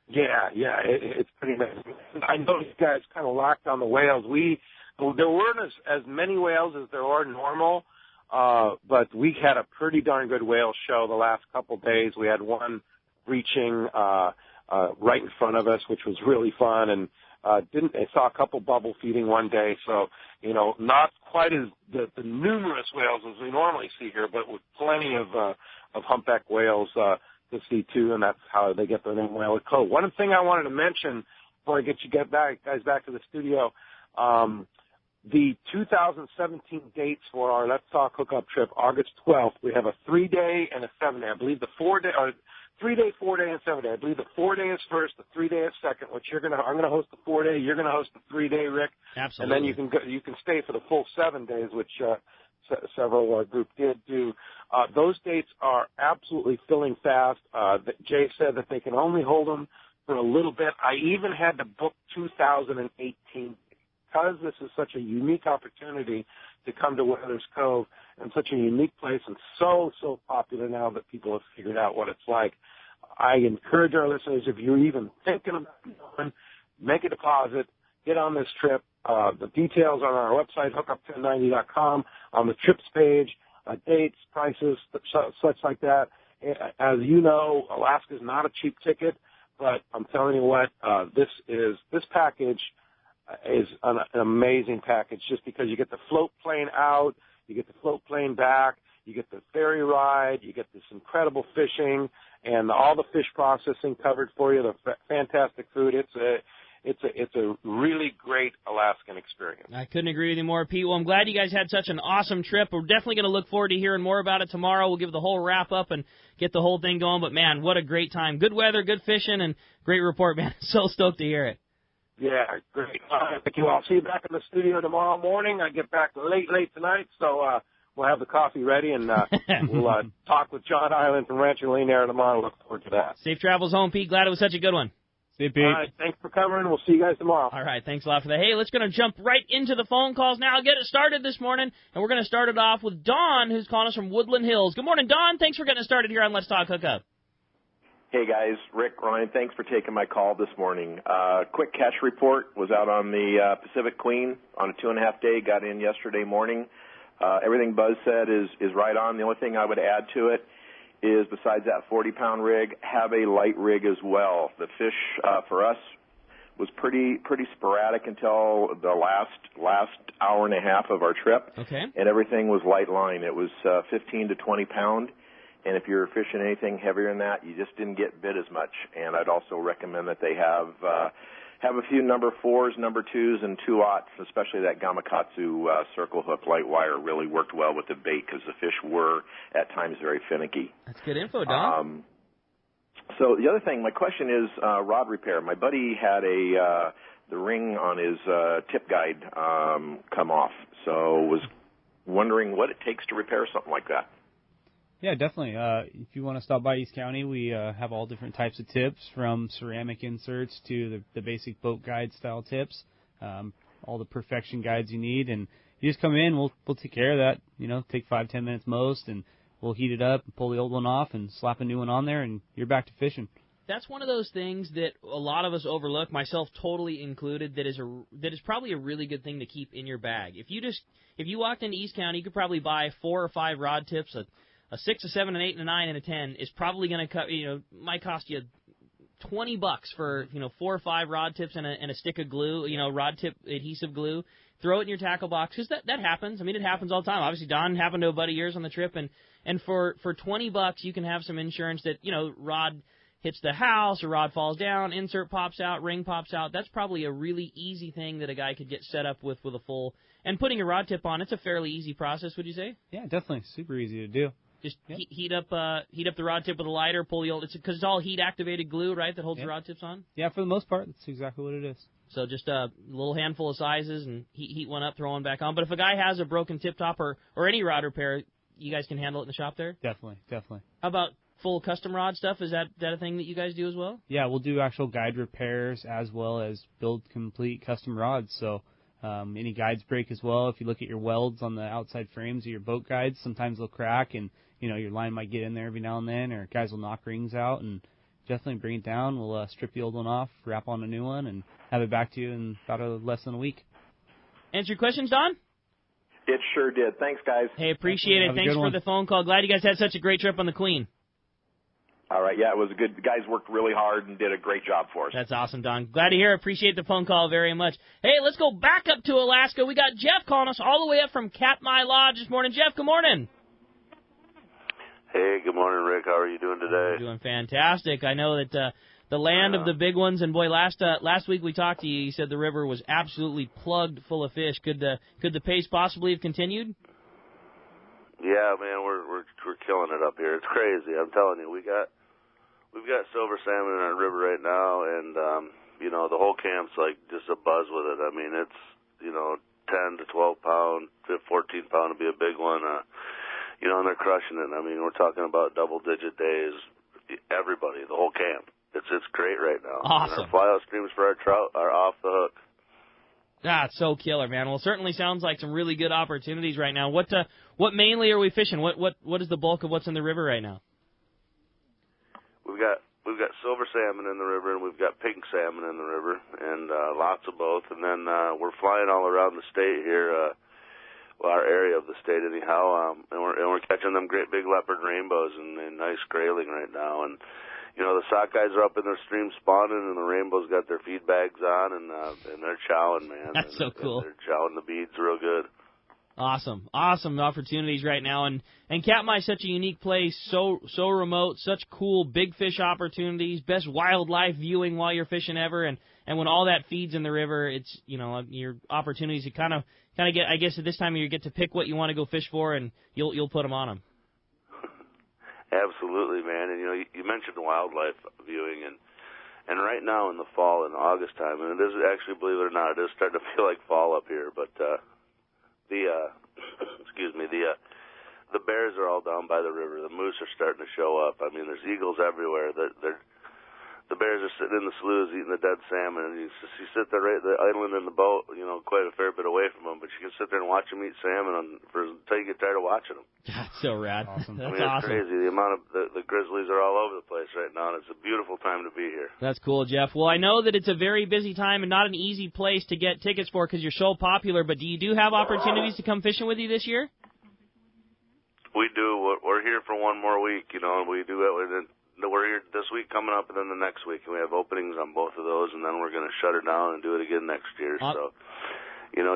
Yeah, it's pretty amazing. I know you guys kind of locked on the whales. There weren't as many whales as there are normal. But we had a pretty darn good whale show the last couple of days. We had one reaching right in front of us, which was really fun, and I saw a couple bubble feeding one day. So, not quite as the numerous whales as we normally see here, but with plenty of humpback whales to see too, and that's how they get their name, Whalers Cove. One thing I wanted to mention before I get you guys back to the studio. The 2017 dates for our Let's Talk Hookup trip, August 12th, we have a 3-day and a 7-day. I believe the 3-day, 4-day, and 7-day. I believe the 4-day is first, the 3-day is second. Which I'm going to host the 4-day. You're going to host the 3-day, Rick. Absolutely. And then you can stay for the full 7 days, which several group did do. Those dates are absolutely filling fast. Jay said that they can only hold them for a little bit. I even had to book 2018. Because this is such a unique opportunity to come to Whalers Cove and such a unique place and so popular now that people have figured out what it's like, I encourage our listeners, if you're even thinking about going, make a deposit, get on this trip. The details on our website, hookup1090.com, on the trips page, dates, prices, such like that. As you know, Alaska is not a cheap ticket, but I'm telling you what, this package is an amazing package just because you get the float plane out, you get the float plane back, you get the ferry ride, you get this incredible fishing, and all the fish processing covered for you, the fantastic food. It's a really great Alaskan experience. I couldn't agree with you more, Pete. Well, I'm glad you guys had such an awesome trip. We're definitely going to look forward to hearing more about it tomorrow. We'll give the whole wrap-up and get the whole thing going. But, man, what a great time. Good weather, good fishing, and great report, man. So stoked to hear it. Yeah, great. Thank you. I'll see you back in the studio tomorrow morning. I get back late tonight, so we'll have the coffee ready, and we'll talk with John Island from Rancho Lenaire tomorrow. Look forward to that. Safe travels home, Pete. Glad it was such a good one. See you, Pete. All right, thanks for covering. We'll see you guys tomorrow. All right, thanks a lot for that. Hey, let's jump right into the phone calls now. Get it started this morning, and we're going to start it off with Dawn, who's calling us from Woodland Hills. Good morning, Dawn. Thanks for getting us started here on Let's Talk Hookup. Hey, guys. Rick, Ryan, thanks for taking my call this morning. Quick catch report. Was out on the Pacific Queen on a 2.5-day. Got in yesterday morning. Everything Buzz said is right on. The only thing I would add to it is, besides that 40-pound rig, have a light rig as well. The fish for us was pretty sporadic until the last hour and a half of our trip. Okay. And everything was light line. It was 15 to 20 pound. And if you're fishing anything heavier than that, you just didn't get bit as much. And I'd also recommend that they have a few number 4s, number 2s, and 2/0s, especially that Gamakatsu circle hook light wire really worked well with the bait because the fish were at times very finicky. That's good info, Don. So the other thing, my question is rod repair. My buddy had the ring on his tip guide come off, so was wondering what it takes to repair something like that. Yeah, definitely. If you want to stop by East County, we have all different types of tips, from ceramic inserts to the basic boat guide style tips, all the perfection guides you need. And you just come in, we'll take care of that. Take 5-10 minutes most, and we'll heat it up and pull the old one off and slap a new one on there, and you're back to fishing. That's one of those things that a lot of us overlook, myself totally included, that is probably a really good thing to keep in your bag. If you walked into East County, you could probably buy 4 or 5 rod tips. A 6, a 7, an 8, and a 9, and a 10 is probably going to might cost you $20 for 4 or 5 rod tips and a stick of glue, rod tip adhesive glue. Throw it in your tackle box, because that happens. I mean, it happens all the time. Obviously, Don happened to a buddy of yours on the trip, and for $20 you can have some insurance that rod hits the house, a rod falls down, insert pops out, ring pops out. That's probably a really easy thing that a guy could get set up with a full. And putting a rod tip on, it's a fairly easy process, would you say? Yeah, definitely. Super easy to do. Just heat up the rod tip with a lighter, pull the old. Because it's all heat-activated glue, right, that holds the rod tips on? Yeah, for the most part, that's exactly what it is. So just a little handful of sizes and heat one up, throw one back on. But if a guy has a broken tip top or any rod repair, you guys can handle it in the shop there? Definitely. How about full custom rod stuff? Is that a thing that you guys do as well? Yeah, we'll do actual guide repairs as well as build complete custom rods. So any guides break as well. If you look at your welds on the outside frames of your boat guides, sometimes they'll crack and your line might get in there every now and then, or guys will knock rings out, and definitely bring it down. We'll strip the old one off, wrap on a new one, and have it back to you in about less than a week. Answer your questions, Don? It sure did. Thanks, guys. Hey, appreciate it. Thanks for the phone call. Glad you guys had such a great trip on the Queen. All right, yeah, it was good. The guys worked really hard and did a great job for us. That's awesome, Don. Glad to hear. Appreciate the phone call very much. Hey, let's go back up to Alaska. We got Jeff calling us all the way up from Katmai Lodge this morning. Jeff, good morning. Hey, good morning, Rick. How are you doing today? Doing fantastic. I know that the land of the big ones, and boy, last week we talked to you. You said the river was absolutely plugged full of fish. Could the pace possibly have continued? Yeah, man, we're killing it up here. It's crazy. I'm telling you, we've got silver salmon in our river right now, and the whole camp's like just a buzz with it. I mean, it's 10 to 12 pound, 14 pound to be a big one. And they're crushing it. I mean, we're talking about double-digit days. Everybody, the whole camp. It's great right now. Awesome. And our fly-out streams for our trout are off the hook. That's so killer, man. Well, it certainly sounds like some really good opportunities right now. What mainly are we fishing? What is the bulk of what's in the river right now? We've got silver salmon in the river, and we've got pink salmon in the river, and lots of both. And then we're flying all around the state here. Our area of the state anyhow, and we're catching them great big leopard rainbows and nice grayling right now. And the sockeyes are up in their stream spawning, and the rainbows got their feed bags on, and they're chowing, man. That's so cool. They're chowing the beads real good. Awesome opportunities right now, and Katmai is such a unique place, so remote, such cool big fish opportunities, best wildlife viewing while you're fishing ever, and when all that feeds in the river, it's your opportunities to kind of get. I guess at this time of year, you get to pick what you want to go fish for, and you'll put them on them. Absolutely, man. And you mentioned wildlife viewing, and right now in the fall, in August time, and it is actually, believe it or not, it is starting to feel like fall up here, but the bears are all down by the river. The moose are starting to show up. I mean, there's eagles everywhere. The bears are sitting in the sloughs eating the dead salmon, and you sit there right idling in the boat, quite a fair bit away from them, but you can sit there and watch them eat salmon until you get tired of watching them. That's so rad. Awesome. That's it's awesome. crazy. The amount of the grizzlies are all over the place right now, and it's a beautiful time to be here. That's cool, Jeff. Well, I know that it's a very busy time and not an easy place to get tickets for because you're so popular, but do you have opportunities to come fishing with you this year? We do. We're here for one more week, and we do it. We're here this week coming up and then the next week, and we have openings on both of those, and then we're going to shut her down and do it again next year. So,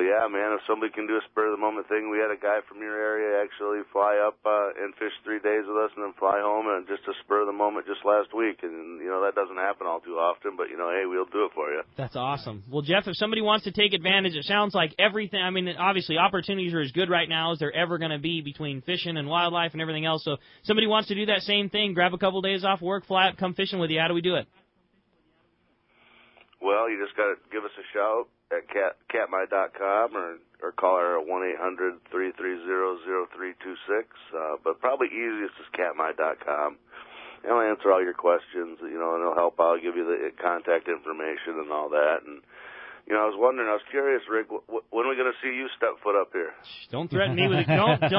yeah, man, if somebody can do a spur-of-the-moment thing, we had a guy from your area actually fly up and fish 3 days with us and then fly home, and just a spur-of-the-moment just last week. And, that doesn't happen all too often, but, hey, we'll do it for you. That's awesome. Well, Jeff, if somebody wants to take advantage, it sounds like everything, I mean, obviously opportunities are as good right now as they're ever going to be between fishing and wildlife and everything else. So if somebody wants to do that same thing, grab a couple days off work, fly up, come fishing with you. How do we do it? Well, you just got to give us a shout at katmai.com or call her at 1-800-330-0326. But probably easiest is katmai.com. And I'll answer all your questions, and it'll help out, give you the contact information and all that. And, I was curious, Rick, when are we going to see you step foot up here? Don't threaten me with don't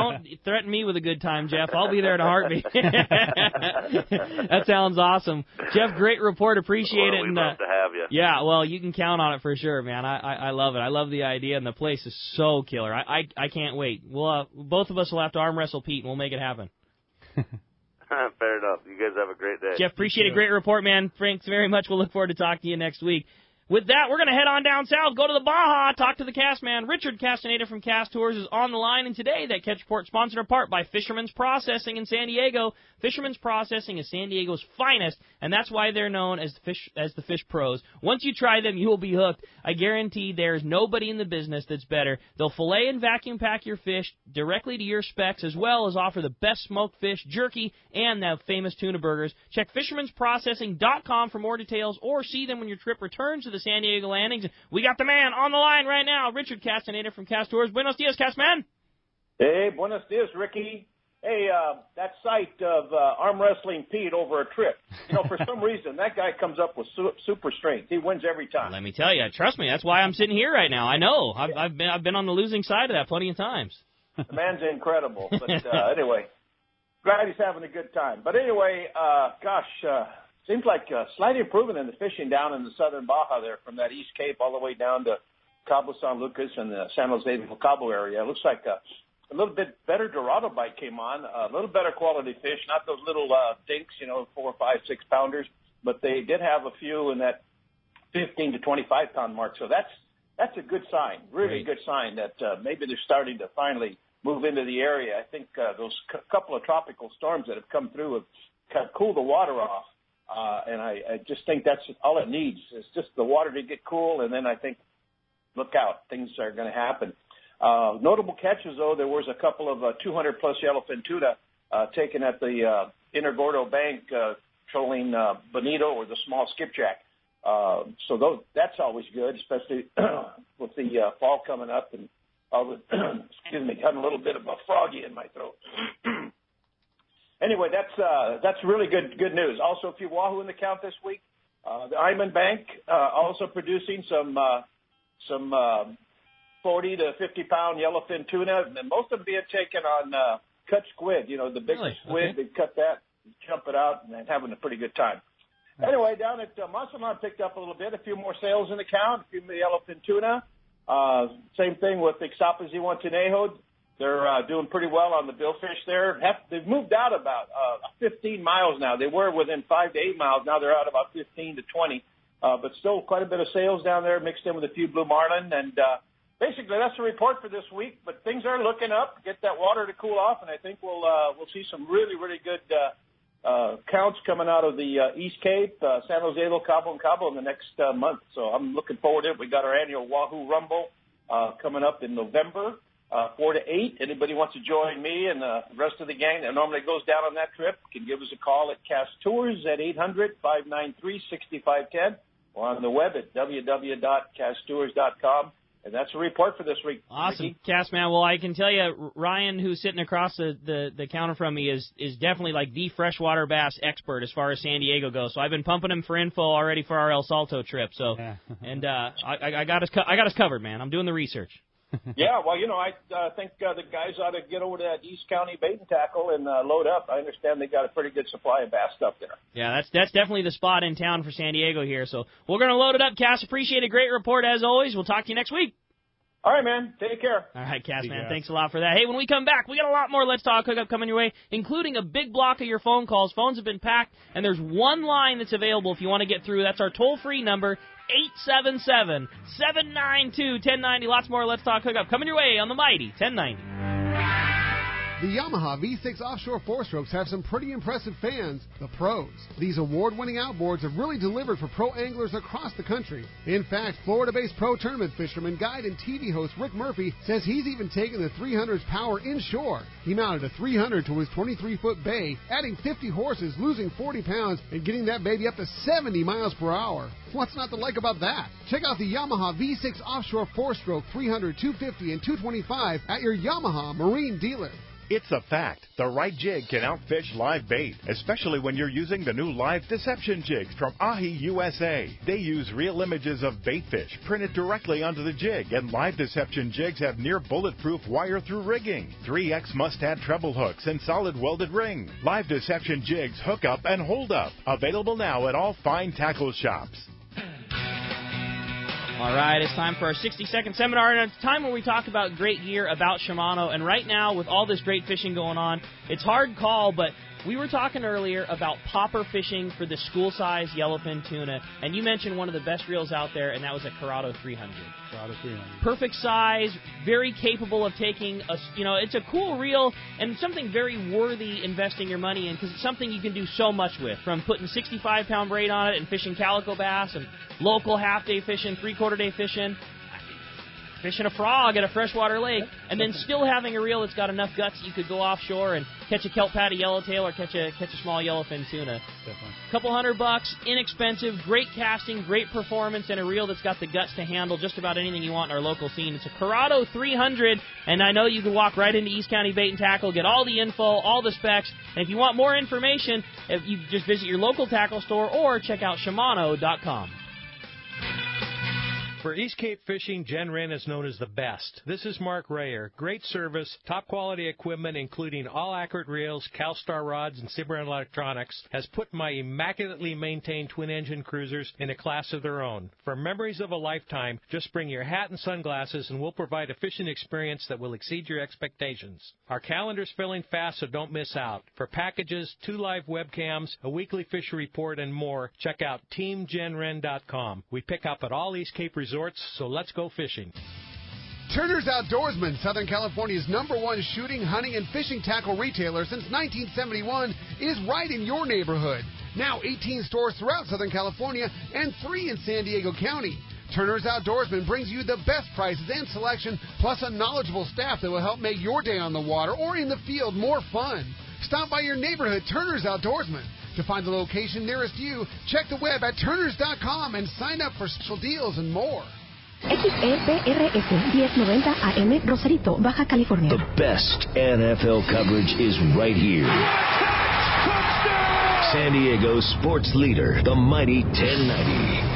threaten me with a good time, Jeff. I'll be there in a heartbeat. That sounds awesome, Jeff. Great report. Appreciate it. We'd love to have you. Yeah, well, you can count on it for sure, man. I love it. I love the idea, and the place is so killer. I can't wait. We'll both of us will have to arm wrestle Pete, and we'll make it happen. Fair enough. You guys have a great day. Jeff, appreciate a great report, man. Thanks very much. We'll look forward to talking to you next week. With that, we're going to head on down south, go to the Baja, talk to the cast man. Richard Castaneda from Cast Tours is on the line, and today that Catch Report sponsored in part by Fisherman's Processing in San Diego. Fisherman's Processing is San Diego's finest, and that's why they're known as the fish pros. Once you try them, you will be hooked. I guarantee there's nobody in the business that's better. They'll fillet and vacuum pack your fish directly to your specs, as well as offer the best smoked fish, jerky, and the famous tuna burgers. Check fishermansprocessing.com for more details, or see them when your trip returns to the San Diego landings. We got the man on the line right now, Richard Castaneda from Cast Tours. Buenos dias, Castman. Hey, buenos dias, Ricky. Hey, that sight of arm wrestling Pete over a trip. For some reason, that guy comes up with super strength. He wins every time. Let me tell you, trust me, that's why I'm sitting here right now. I know. I've been on the losing side of that plenty of times. The man's incredible. But anyway, glad he's having a good time. But anyway, seems like a slight improvement in the fishing down in the southern Baja there, from that East Cape all the way down to Cabo San Lucas and the San Jose del Cabo area. It looks like a little bit better Dorado bite came on, a little better quality fish, not those little dinks, 4, 5, 6 pounders, but they did have a few in that 15 to 25 pound mark. So that's a good sign, really good sign that maybe they're starting to finally move into the area. I think those couple of tropical storms that have come through have kind of cooled the water off. And I just think that's all it needs. It's just the water to get cool, and then I think, look out, things are going to happen. Notable catches, though, there was a couple of 200-plus yellowfin tuna taken at the Inner Gordo Bank, trolling bonito or the small skipjack. So that's always good, especially with the fall coming up and all the got a little bit of a froggy in my throat. Anyway, that's really good news. Also, a few wahoo in the count this week. The Iman Bank also producing some 40 to 50 pound yellowfin tuna, and most of them being taken on cut squid. The big squid, they cut that, jump it out, and having a pretty good time. Nice. Anyway, down at Masalan picked up a little bit, a few more sales in the count, a few yellowfin tuna. Same thing with Ixtapas y Montenegro. They're doing pretty well on the billfish there. They've moved out about 15 miles now. They were within 5 to 8 miles. Now they're out about 15 to 20. But still quite a bit of sales down there, mixed in with a few blue marlin. And basically that's the report for this week. But things are looking up. Get that water to cool off, and I think we'll see some really, really good counts coming out of the East Cape, San Jose del Cabo and Cabo in the next month. So I'm looking forward to it. We got our annual Wahoo Rumble coming up in November. 4 to 8. Anybody wants to join me and the rest of the gang that normally goes down on that trip can give us a call at Cast Tours at 800-593-6510 or on the web at www.casttours.com. And that's a report for this week. Awesome, Ricky. Castman. Well, I can tell you, Ryan, who's sitting across the counter from me, is definitely like the freshwater bass expert as far as San Diego goes. So I've been pumping him for info already for our El Salto trip. So, yeah. And I got us covered, man. I'm doing the research. Yeah, well, I think the guys ought to get over to that East County Bait and Tackle and load up. I understand they got a pretty good supply of bass stuff there. Yeah, that's definitely the spot in town for San Diego here. So we're going to load it up, Cass. Appreciate a great report as always. We'll talk to you next week. All right, man. Take care. All right, Cass, man. Thanks a lot for that. Hey, when we come back, we got a lot more Let's Talk Hookup coming your way, including a big block of your phone calls. Phones have been packed, and there's one line that's available if you want to get through. That's our toll-free number, 877-792-1090. Lots more Let's Talk Hookup coming your way on the mighty 1090. The Yamaha V6 offshore four-strokes have some pretty impressive fans, the pros. These award-winning outboards have really delivered for pro anglers across the country. In fact, Florida-based pro tournament fisherman, guide, and TV host Rick Murphy says he's even taken the 300's power inshore. He mounted a 300 to his 23-foot bay, adding 50 horses, losing 40 pounds, and getting that baby up to 70 miles per hour. What's not to like about that? Check out the Yamaha V6 offshore four-stroke 300, 250, and 225 at your Yamaha marine dealer. It's a fact. The right jig can outfish live bait, especially when you're using the new live deception jigs from Ahi USA. They use real images of bait fish printed directly onto the jig, and live deception jigs have near bulletproof wire-through rigging, 3X must-add treble hooks, and solid welded ring. Live deception jigs hook up and hold up. Available now at all fine tackle shops. All right, it's time for our 60-second seminar, and it's time when we talk about great gear about Shimano. And right now, with all this great fishing going on, it's hard call, but We were talking earlier about popper fishing for the school-size yellowfin tuna, and you mentioned one of the best reels out there, and that was a Corrado 300. Corrado 300. Perfect size, very capable of taking it's a cool reel and something very worthy investing your money in because it's something you can do so much with, from putting 65-pound braid on it and fishing calico bass and local half-day fishing, three-quarter-day fishing a frog at a freshwater lake, and then still having a reel that's got enough guts that you could go offshore and catch a kelp patty yellowtail or catch a small yellowfin tuna. Definitely. Couple $100, inexpensive, great casting, great performance, and a reel that's got the guts to handle just about anything you want in our local scene. It's a Corrado 300, and I know you can walk right into East County Bait and Tackle, get all the info, all the specs, and if you want more information, you just visit your local tackle store or check out Shimano.com. For East Cape fishing, Jen Wren is known as the best. This is Mark Rayer. Great service, top quality equipment, including all accurate reels, CalStar rods, and Cimarron electronics, has put my immaculately maintained twin-engine cruisers in a class of their own. For memories of a lifetime, just bring your hat and sunglasses, and we'll provide a fishing experience that will exceed your expectations. Our calendar's filling fast, so don't miss out. For packages, 2 live webcams, a weekly fishery report, and more, check out TeamJenWren.com. We pick up at all East Cape resorts, so let's go fishing. Turner's Outdoorsman, Southern California's #1 shooting, hunting, and fishing tackle retailer since 1971, is right in your neighborhood. Now 18 stores throughout Southern California and 3 in San Diego County. Turner's Outdoorsman brings you the best prices and selection, plus a knowledgeable staff that will help make your day on the water or in the field more fun. Stop by your neighborhood Turner's Outdoorsman. To find the location nearest you, check the web at turners.com and sign up for special deals and more. XEPRS 1090 AM, Rosarito, Baja California. The best NFL coverage is right here. San Diego's sports leader, the Mighty 1090.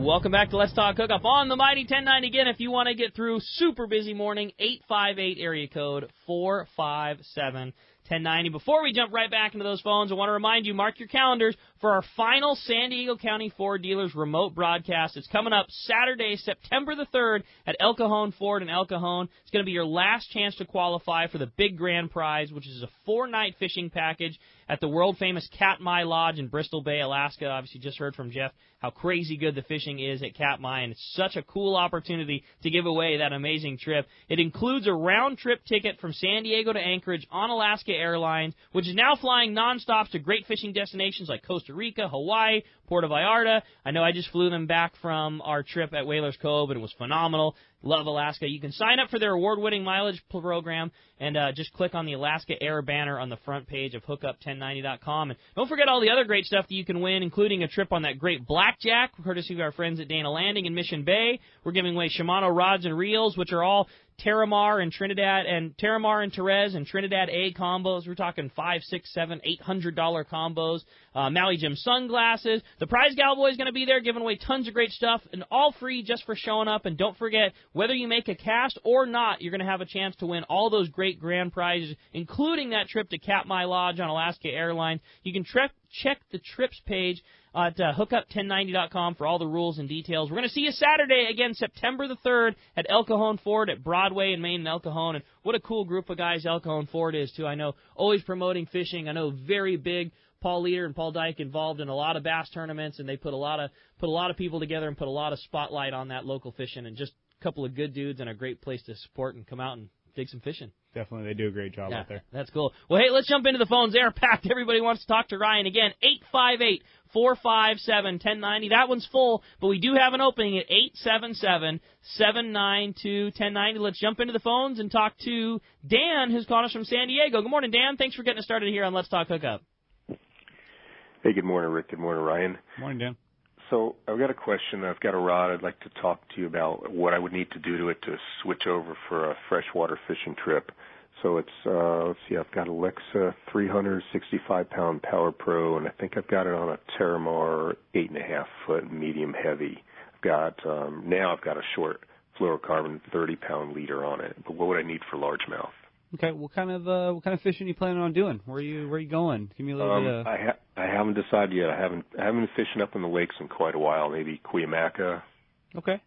Welcome back to Let's Talk Hookup on the Mighty 1090. Again, if you want to get through super busy morning, 858 area code 457 1090. Before we jump right back into those phones, I want to remind you, mark your calendars for our final San Diego County Ford Dealers remote broadcast. It's coming up Saturday, September the 3rd at El Cajon Ford in El Cajon. It's going to be your last chance to qualify for the big grand prize, which is a 4-night fishing package at the world-famous Katmai Lodge in Bristol Bay, Alaska. Obviously, just heard from Jeff how crazy good the fishing is at Katmai, and it's such a cool opportunity to give away that amazing trip. It includes a round-trip ticket from San Diego to Anchorage on Alaska Airlines, which is now flying nonstop to great fishing destinations like Costa Rica, Hawaii, Puerto Vallarta. I know I just flew them back from our trip at Whalers Cove, and it was phenomenal. Love Alaska. You can sign up for their award-winning mileage program and just click on the Alaska Air banner on the front page of hookup1090.com. And don't forget all the other great stuff that you can win, including a trip on that great blackjack, courtesy of our friends at Dana Landing in Mission Bay. We're giving away Shimano rods and reels, which are all Terramar and Trinidad and Terramar and Therese and Trinidad A combos. We're talking $500, $600, $700, $800 combos. Maui Jim sunglasses. The Prize Gal Boy is going to be there giving away tons of great stuff, and all free just for showing up. And don't forget, whether you make a cast or not, you're going to have a chance to win all those great grand prizes, including that trip to Katmai Lodge on Alaska Airlines. You can check the trips page at hookup1090.com for all the rules and details. We're going to see you Saturday, again, September the 3rd at El Cajon Ford at Broadway in Maine and El Cajon. And what a cool group of guys El Cajon Ford is, too. I know always promoting fishing. I know very big Paul Leader and Paul Dyke involved in a lot of bass tournaments, and they put a lot of people together and put a lot of spotlight on that local fishing, and just a couple of good dudes and a great place to support and come out and dig some fishing. Definitely, they do a great job out there. That's cool. Well, hey, let's jump into the phones. They're packed. Everybody wants to talk to Ryan. Again, 858-457-1090. That one's full, but we do have an opening at 877-792-1090. Let's jump into the phones and talk to Dan, who's calling us from San Diego. Good morning, Dan. Thanks for getting us started here on Let's Talk Hookup. Hey, good morning, Rick. Good morning, Ryan. Good morning, Dan. So I've got a question. I've got a rod. I'd like to talk to you about what I would need to do to it to switch over for a freshwater fishing trip. So it's, let's see, I've got a Lexa 365-pound Power Pro, and I think I've got it on a Terramar 8.5-foot medium heavy. I've got, now I've got a short fluorocarbon 30-pound leader on it. But what would I need for largemouth? Okay, what kind of fishing are you planning on doing? Where are you going? Give me a little bit of... I haven't decided yet. I haven't been fishing up in the lakes in quite a while. Maybe Cuyamaca. Okay.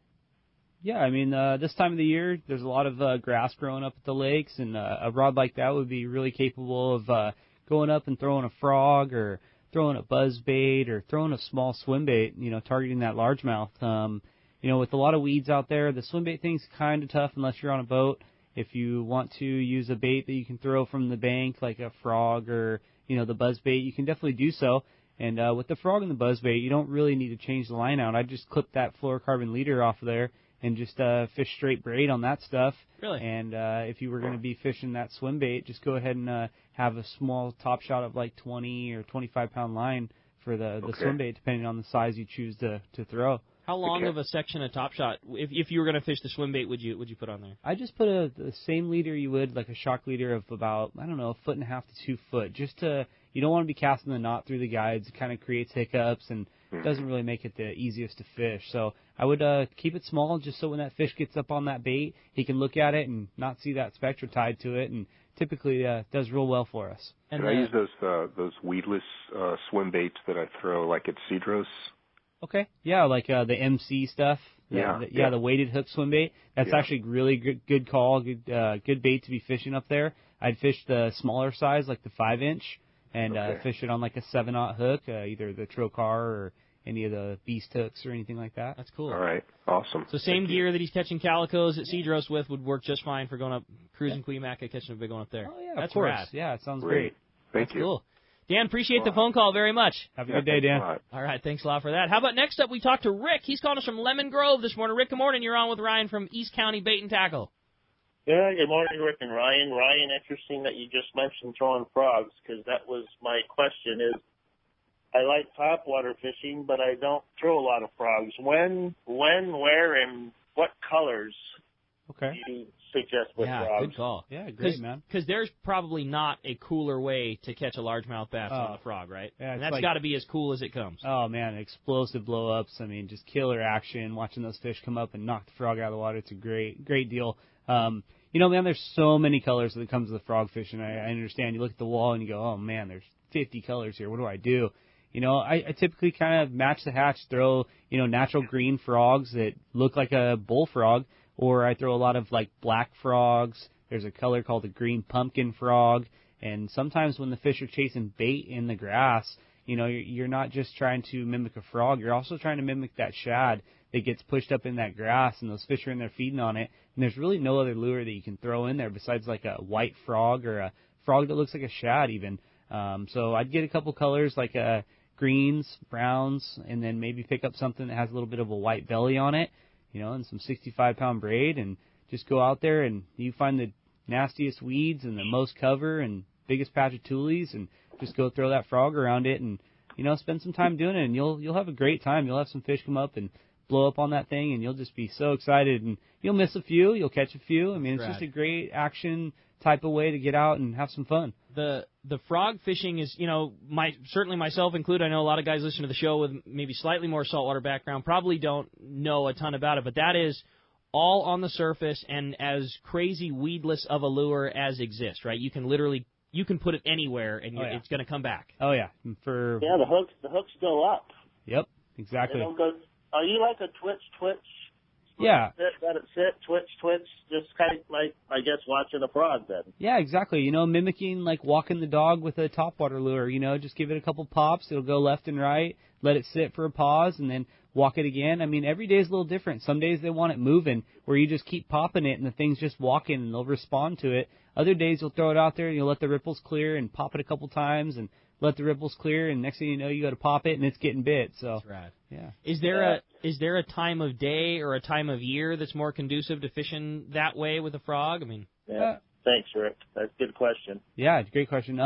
Yeah, I mean, this time of the year, there's a lot of grass growing up at the lakes, and a rod like that would be really capable of going up and throwing a frog or throwing a buzz bait or throwing a small swim bait, targeting that largemouth. With a lot of weeds out there, the swim bait thing's kind of tough unless you're on a boat. If you want to use a bait that you can throw from the bank, like a frog or, the buzz bait, you can definitely do so. And with the frog and the buzz bait, you don't really need to change the line out. I just clip that fluorocarbon leader off of there and just fish straight braid on that stuff. Really? And if you were going to be fishing that swim bait, just go ahead and have a small top shot of like 20 or 25-pound line for the swim bait, depending on the size you choose to throw. How long of a section of Top Shot, if you were going to fish the swim bait, would you put on there? I just put the same leader you would, like a shock leader of about, I don't know, 1.5 to 2 foot. Just to, you don't want to be casting the knot through the guides. It kind of creates hiccups and doesn't really make it the easiest to fish. So I would keep it small just so when that fish gets up on that bait, he can look at it and not see that spectra tied to it, and typically does real well for us. Can I use those weedless swim baits that I throw like at Cedros? Okay. Yeah, like the MC stuff. The weighted hook swim bait. That's actually really good call, good bait to be fishing up there. I'd fish the smaller size, like the 5-inch, and fish it on like a 7/0 hook, either the Trocar or any of the Beast hooks or anything like that. That's cool. All right. Awesome. So same gear that he's catching calicos at Cedros with would work just fine for going up cruising Cuyamaca, catching a big one up there. Oh, yeah, that's of course. rad. Yeah, it sounds great. Thank you. Cool. Dan, appreciate the phone call very much. Have a good day, Dan. All right, thanks a lot for that. How about next up, we talk to Rick. He's calling us from Lemon Grove this morning. Rick, good morning. You're on with Ryan from East County Bait and Tackle. Yeah, good morning, Rick and Ryan. Ryan, interesting that you just mentioned throwing frogs, because that was my question is, I like topwater fishing, but I don't throw a lot of frogs. When, where, and what colors do you suggest with frogs? Good call. Yeah, great, man. Because there's probably not a cooler way to catch a largemouth bass on a frog, right? Yeah, and that's got to be as cool as it comes. Oh, man, explosive blow-ups. I mean, just killer action, watching those fish come up and knock the frog out of the water. It's a great deal. Man, there's so many colors that comes with the frog fishing. I understand. You look at the wall and you go, oh, man, there's 50 colors here. What do I do? I typically kind of match the hatch, throw, natural green frogs that look like a bullfrog, or I throw a lot of, like, black frogs. There's a color called the green pumpkin frog, and sometimes when the fish are chasing bait in the grass, you're not just trying to mimic a frog, you're also trying to mimic that shad that gets pushed up in that grass, and those fish are in there feeding on it, and there's really no other lure that you can throw in there besides, like, a white frog or a frog that looks like a shad even. So I'd get a couple colors like greens, browns, and then maybe pick up something that has a little bit of a white belly on it, and some 65-pound braid, and just go out there and you find the nastiest weeds and the most cover and biggest patch of tulies, and just go throw that frog around it and, spend some time doing it, and you'll have a great time. You'll have some fish come up and blow up on that thing, and you'll just be so excited, and you'll miss a few, you'll catch a few. I mean, it's just a great action type of way to get out and have some fun. The frog fishing is, certainly myself included, I know a lot of guys listen to the show with maybe slightly more saltwater background probably don't know a ton about it, but that is all on the surface and as crazy weedless of a lure as exists, right? You can put it anywhere and it's going to come back. Oh yeah, the hooks go up. Yep, exactly. They don't go. Are you like a twitch? Yeah. Let it sit, twitch, just kind of like, I guess, watching a frog then. Yeah, exactly. Mimicking like walking the dog with a topwater lure. Just give it a couple pops. It'll go left and right. Let it sit for a pause and then walk it again. I mean, every day is a little different. Some days they want it moving where you just keep popping it and the thing's just walking and they'll respond to it. Other days you'll throw it out there and you'll let the ripples clear and pop it a couple times and let the ripples clear, and next thing you know, you got to pop it, and it's getting bit. So, that's rad. Yeah. Is there a time of day or a time of year that's more conducive to fishing that way with a frog? I mean, Thanks, Rick. That's a good question. Yeah, it's a great question.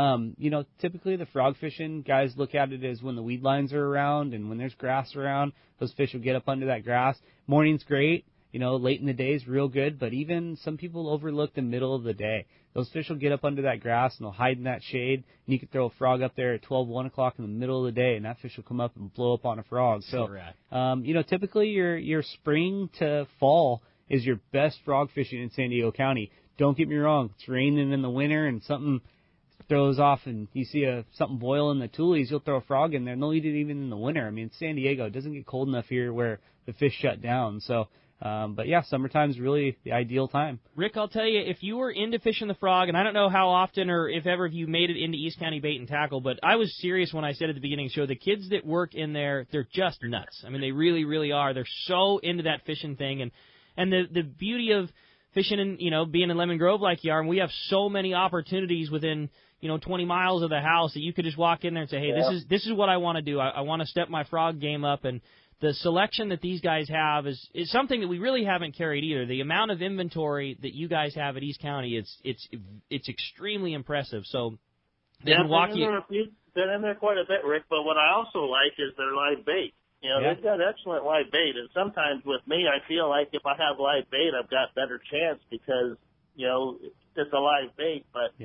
Typically the frog fishing guys look at it as when the weed lines are around and when there's grass around, those fish will get up under that grass. Morning's great. Late in the day is real good, but even some people overlook the middle of the day. Those fish will get up under that grass and they'll hide in that shade, and you can throw a frog up there at 12, 1 o'clock in the middle of the day, and that fish will come up and blow up on a frog. So, typically your spring to fall is your best frog fishing in San Diego County. Don't get me wrong, it's raining in the winter and something throws off and you see something boil in the tulies, you'll throw a frog in there, and they'll eat it even in the winter. I mean, San Diego, it doesn't get cold enough here where the fish shut down. So, But yeah, summertime's really the ideal time. Rick, I'll tell you, if you were into fishing the frog, and I don't know how often or if ever you made it into East County Bait and Tackle, but I was serious when I said at the beginning of the show, the kids that work in there, they're just nuts. I mean, they really, really are. They're so into that fishing thing, and the beauty of fishing and, being in Lemon Grove like you are, and we have so many opportunities within, 20 miles of the house that you could just walk in there and say, hey, this is what I want to do. I want to step my frog game up, and the selection that these guys have is something that we really haven't carried either. The amount of inventory that you guys have at East County, it's extremely impressive. So they can walk you. You've been in there quite a bit, Rick. But what I also like is their live bait. They've got excellent live bait, and sometimes with me, I feel like if I have live bait, I've got better chance because it's a live bait. But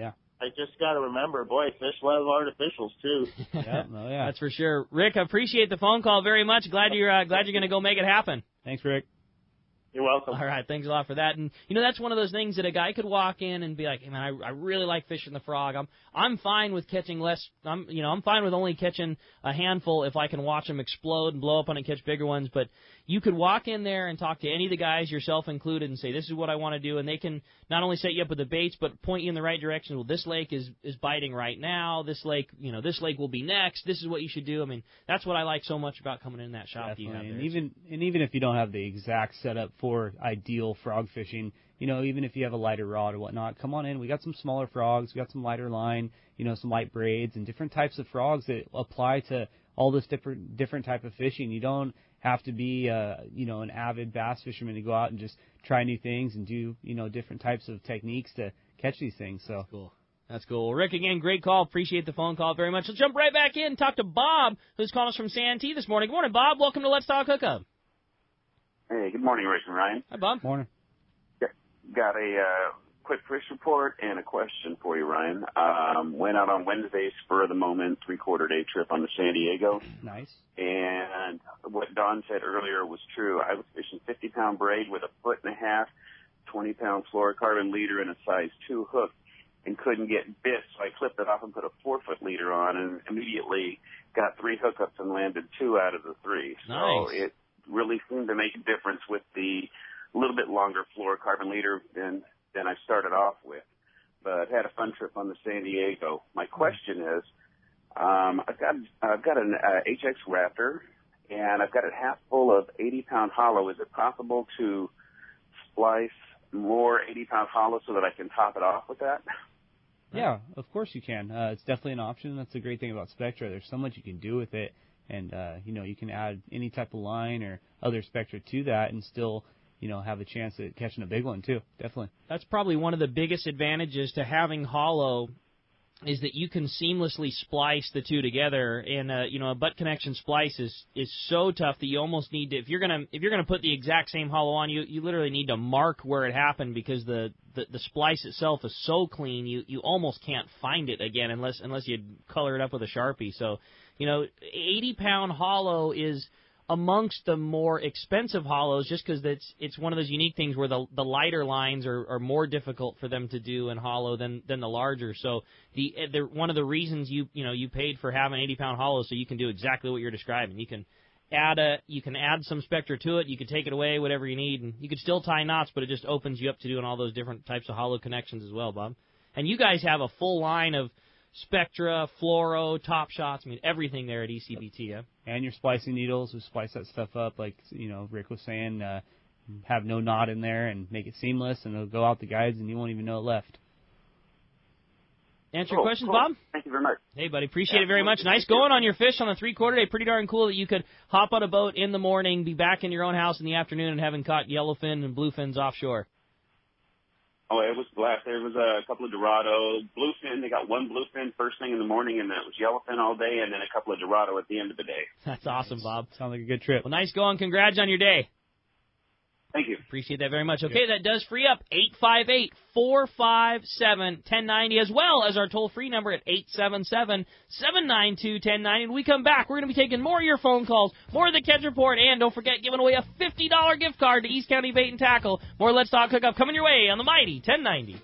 I just got to remember, boy, fish love artificials too. That's for sure. Rick, I appreciate the phone call very much. Glad you're going to go make it happen. Thanks, Rick. You're welcome. All right, thanks a lot for that. And that's one of those things that a guy could walk in and be like, hey man, I really like fishing the frog. I'm fine with catching less. I'm fine with only catching a handful if I can watch them explode and blow up and catch bigger ones. But you could walk in there and talk to any of the guys, yourself included, and say, this is what I want to do, and they can not only set you up with the baits, but point you in the right direction. Well, this lake is biting right now. This lake will be next. This is what you should do. I mean, that's what I like so much about coming in that shop. Definitely. That you have there. And even if you don't have the exact setup for ideal frog fishing, even if you have a lighter rod or whatnot, come on in. We got some smaller frogs. We got some lighter line, some light braids and different types of frogs that apply to all this different type of fishing. You don't have to be, an avid bass fisherman to go out and just try new things and do, different types of techniques to catch these things. So cool. That's cool. Well, Rick, again, great call. Appreciate the phone call very much. Let's jump right back in and talk to Bob, who's calling us from Santee this morning. Good morning, Bob. Welcome to Let's Talk Hookup. Hey, good morning, Rick and Ryan. Hi, Bob. Morning. Got a quick fish report and a question for you, Ryan. Went out on Wednesday, spur of the moment, 3/4 day trip on to San Diego. Nice. And what Don said earlier was true. I was fishing 50-pound braid with a 1.5 foot, 20-pound fluorocarbon leader and a size 2 hook and couldn't get bit, so I clipped it off and put a 4-foot leader on and immediately got 3 hookups and landed 2 out of the 3. Nice. So it really seemed to make a difference with the little bit longer fluorocarbon leader than I started off with. But had a fun trip on the San Diego. My question is, I've got an HX Raptor, and I've got it half full of 80-pound hollow. Is it possible to splice more 80-pound hollow so that I can top it off with that? Yeah, of course you can. It's definitely an option. That's the great thing about Spectra. There's so much you can do with it, and you can add any type of line or other Spectra to that and still have a chance at catching a big one too. Definitely. That's probably one of the biggest advantages to having hollow is that you can seamlessly splice the two together, and a butt connection splice is so tough that you almost need to, if you're gonna put the exact same hollow on, you literally need to mark where it happened because the splice itself is so clean you almost can't find it again unless you color it up with a Sharpie. So 80-pound hollow is amongst the more expensive hollows just because it's one of those unique things where the lighter lines are more difficult for them to do in hollow than the larger. So the one of the reasons you paid for having 80-pound hollow so you can do exactly what you're describing. You can add some Spectra to it. You can take it away, whatever you need, and you can still tie knots, but it just opens you up to doing all those different types of hollow connections as well, Bob. And you guys have a full line of Spectra, Fluoro, Top Shots, everything there at ECBT, yeah? And your splicing needles, we splice that stuff up like, Rick was saying, have no knot in there and make it seamless, and it'll go out the guides and you won't even know it left. Answer your questions, Bob? Thank you very much. Hey, buddy, appreciate it very much. Nice going on your fish on the 3/4 day. Pretty darn cool that you could hop on a boat in the morning, be back in your own house in the afternoon, and having caught yellowfin and bluefins offshore. Oh, it was blast. There was a couple of Dorado, bluefin. They got one bluefin first thing in the morning, and then it was yellowfin all day, and then a couple of Dorado at the end of the day. That's awesome, Bob. Sounds like a good trip. Well, nice going. Congrats on your day. Thank you. Appreciate that very much. Okay, that does free up 858-457-1090, as well as our toll-free number at 877-792-1090. When we come back, we're going to be taking more of your phone calls, more of the Catch Report, and don't forget, giving away a $50 gift card to East County Bait and Tackle. More Let's Talk Hookup coming your way on the mighty 1090.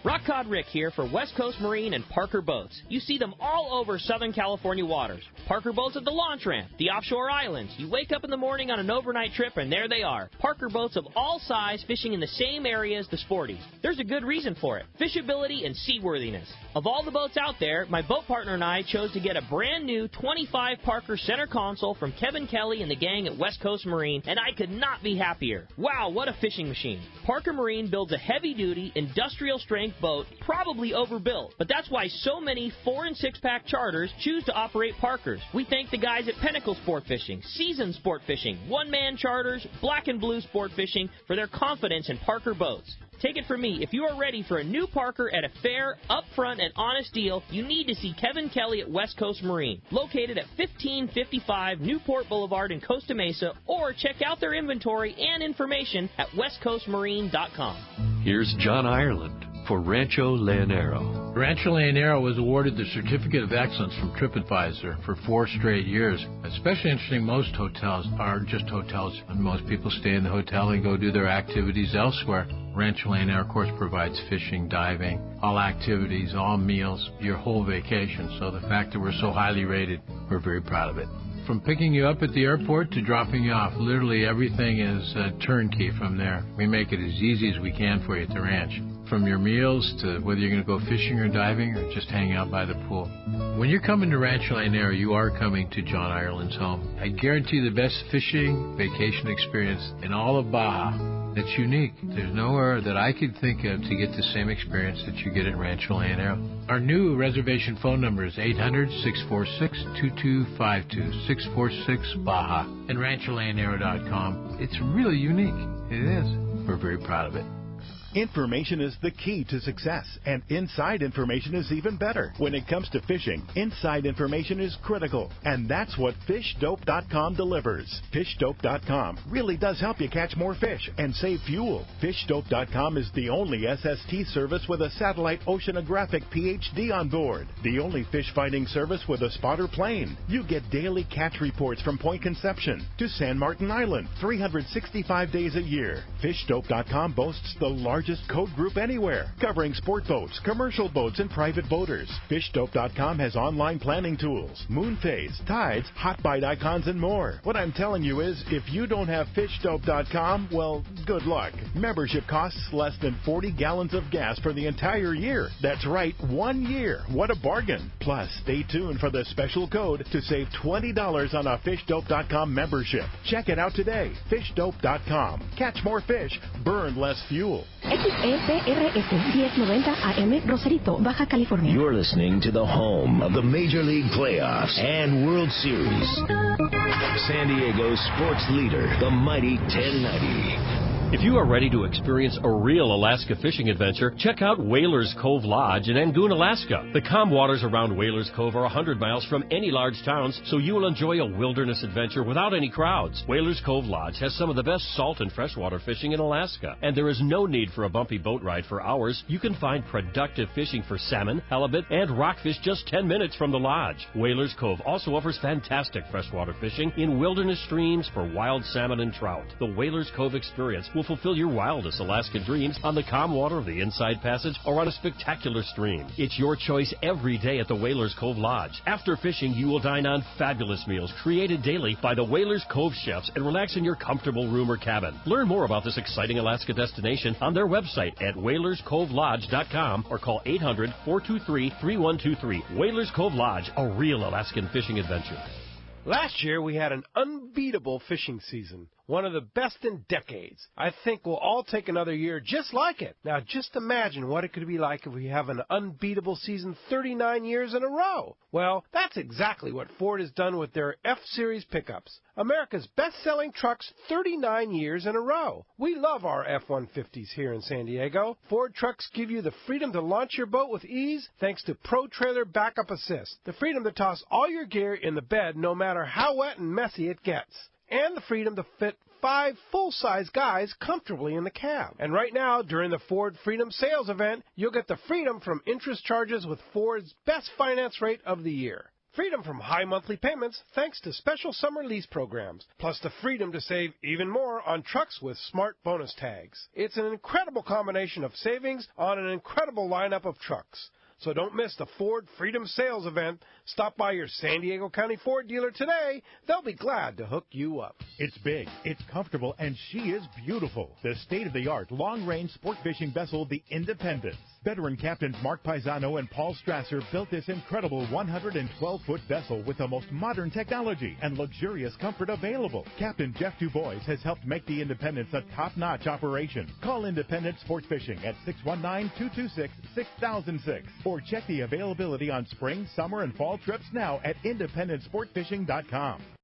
Rock Cod Rick here for West Coast Marine and Parker Boats. You see them all over Southern California waters. Parker Boats at the launch ramp, the offshore islands. You wake up in the morning on an overnight trip and there they are. Parker Boats of all size fishing in the same area as the sporties. There's a good reason for it. Fishability and seaworthiness. Of all the boats out there, my boat partner and I chose to get a brand new 25 Parker center console from Kevin Kelly and the gang at West Coast Marine, and I could not be happier. Wow, what a fishing machine. Parker Marine builds a heavy-duty, industrial-strength boat, probably overbuilt, but that's why so many 4- and 6-pack charters choose to operate Parkers. We thank the guys at Pinnacle Sport Fishing, Season Sport Fishing, One-Man Charters, Black and Blue Sport Fishing for their confidence in Parker boats. Take it from me, if you are ready for a new Parker at a fair, upfront, and honest deal, you need to see Kevin Kelly at West Coast Marine, located at 1555 Newport Boulevard in Costa Mesa, or check out their inventory and information at westcoastmarine.com. Here's John Ireland for Rancho Leonero. Rancho Leonero was awarded the Certificate of Excellence from TripAdvisor for 4 straight years. Especially interesting, most hotels are just hotels, and most people stay in the hotel and go do their activities elsewhere. Rancho Leonero, of course, provides fishing, diving, all activities, all meals, your whole vacation. So the fact that we're so highly rated, we're very proud of it. From picking you up at the airport to dropping you off, literally everything is turnkey from there. We make it as easy as we can for you at the ranch. From your meals to whether you're going to go fishing or diving or just hang out by the pool. When you're coming to Rancho Leonero, you are coming to John Ireland's home. I guarantee the best fishing vacation experience in all of Baja. That's unique. There's nowhere that I could think of to get the same experience that you get at Rancho Leonero. Our new reservation phone number is 800-646-2252, 646-BAJA, and rancholeonero.com. It's really unique. It is. We're very proud of it. Information is the key to success, and inside information is even better. When it comes to fishing, inside information is critical, and that's what FishDope.com delivers. FishDope.com really does help you catch more fish and save fuel. FishDope.com is the only SST service with a satellite oceanographic PhD on board, the only fish-finding service with a spotter plane. You get daily catch reports from Point Conception to San Martin Island, 365 days a year. FishDope.com boasts the largest code group anywhere, covering sport boats, commercial boats, and private boaters. FishDope.com has online planning tools, moon phase, tides, hot bite icons, and more. What I'm telling you is, if you don't have FishDope.com, well, good luck. Membership costs less than 40 gallons of gas for the entire year. That's right, 1 year. What a bargain. Plus, stay tuned for the special code to save $20 on a FishDope.com membership. Check it out today. FishDope.com. Catch more fish, burn less fuel. XEPRS 1090 AM, Rosarito, Baja California. You're listening to the home of the Major League Playoffs and World Series. San Diego sports leader, the mighty 1090. If you are ready to experience a real Alaska fishing adventure, check out Whalers Cove Lodge in Angoon, Alaska. The calm waters around Whalers Cove are 100 miles from any large towns, so you will enjoy a wilderness adventure without any crowds. Whalers Cove Lodge has some of the best salt and freshwater fishing in Alaska, and there is no need for a bumpy boat ride for hours. You can find productive fishing for salmon, halibut, and rockfish just 10 minutes from the lodge. Whalers Cove also offers fantastic freshwater fishing in wilderness streams for wild salmon and trout. The Whalers Cove experience will fulfill your wildest Alaska dreams on the calm water of the Inside Passage or on a spectacular stream. It's your choice every day at the Whalers Cove Lodge. After fishing, you will dine on fabulous meals created daily by the Whalers Cove chefs and relax in your comfortable room or cabin. Learn more about this exciting Alaska destination on their website at whalerscovelodge.com or call 800-423-3123. Whalers Cove Lodge, a real Alaskan fishing adventure. Last year, we had an unbeatable fishing season. One of the best in decades. I think we'll all take another year just like it. Now, just imagine what it could be like if we have an unbeatable season 39 years in a row. Well, that's exactly what Ford has done with their F-Series pickups. America's best-selling trucks 39 years in a row. We love our F-150s here in San Diego. Ford trucks give you the freedom to launch your boat with ease thanks to Pro Trailer Backup Assist. The freedom to toss all your gear in the bed no matter how wet and messy it gets. And the freedom to fit 5 full-size guys comfortably in the cab. And right now, during the Ford Freedom Sales Event, you'll get the freedom from interest charges with Ford's best finance rate of the year. Freedom from high monthly payments thanks to special summer lease programs, plus the freedom to save even more on trucks with smart bonus tags. It's an incredible combination of savings on an incredible lineup of trucks. So don't miss the Ford Freedom Sales event. Stop by your San Diego County Ford dealer today. They'll be glad to hook you up. It's big, it's comfortable, and she is beautiful. The state-of-the-art long-range sport fishing vessel, the Independence. Veteran captains Mark Paisano and Paul Strasser built this incredible 112-foot vessel with the most modern technology and luxurious comfort available. Captain Jeff Dubois has helped make the Independence a top-notch operation. Call Independence Sports Fishing at 619-226-6006 or check the availability on spring, summer, and fall trips now at IndependenceSportFishing.com.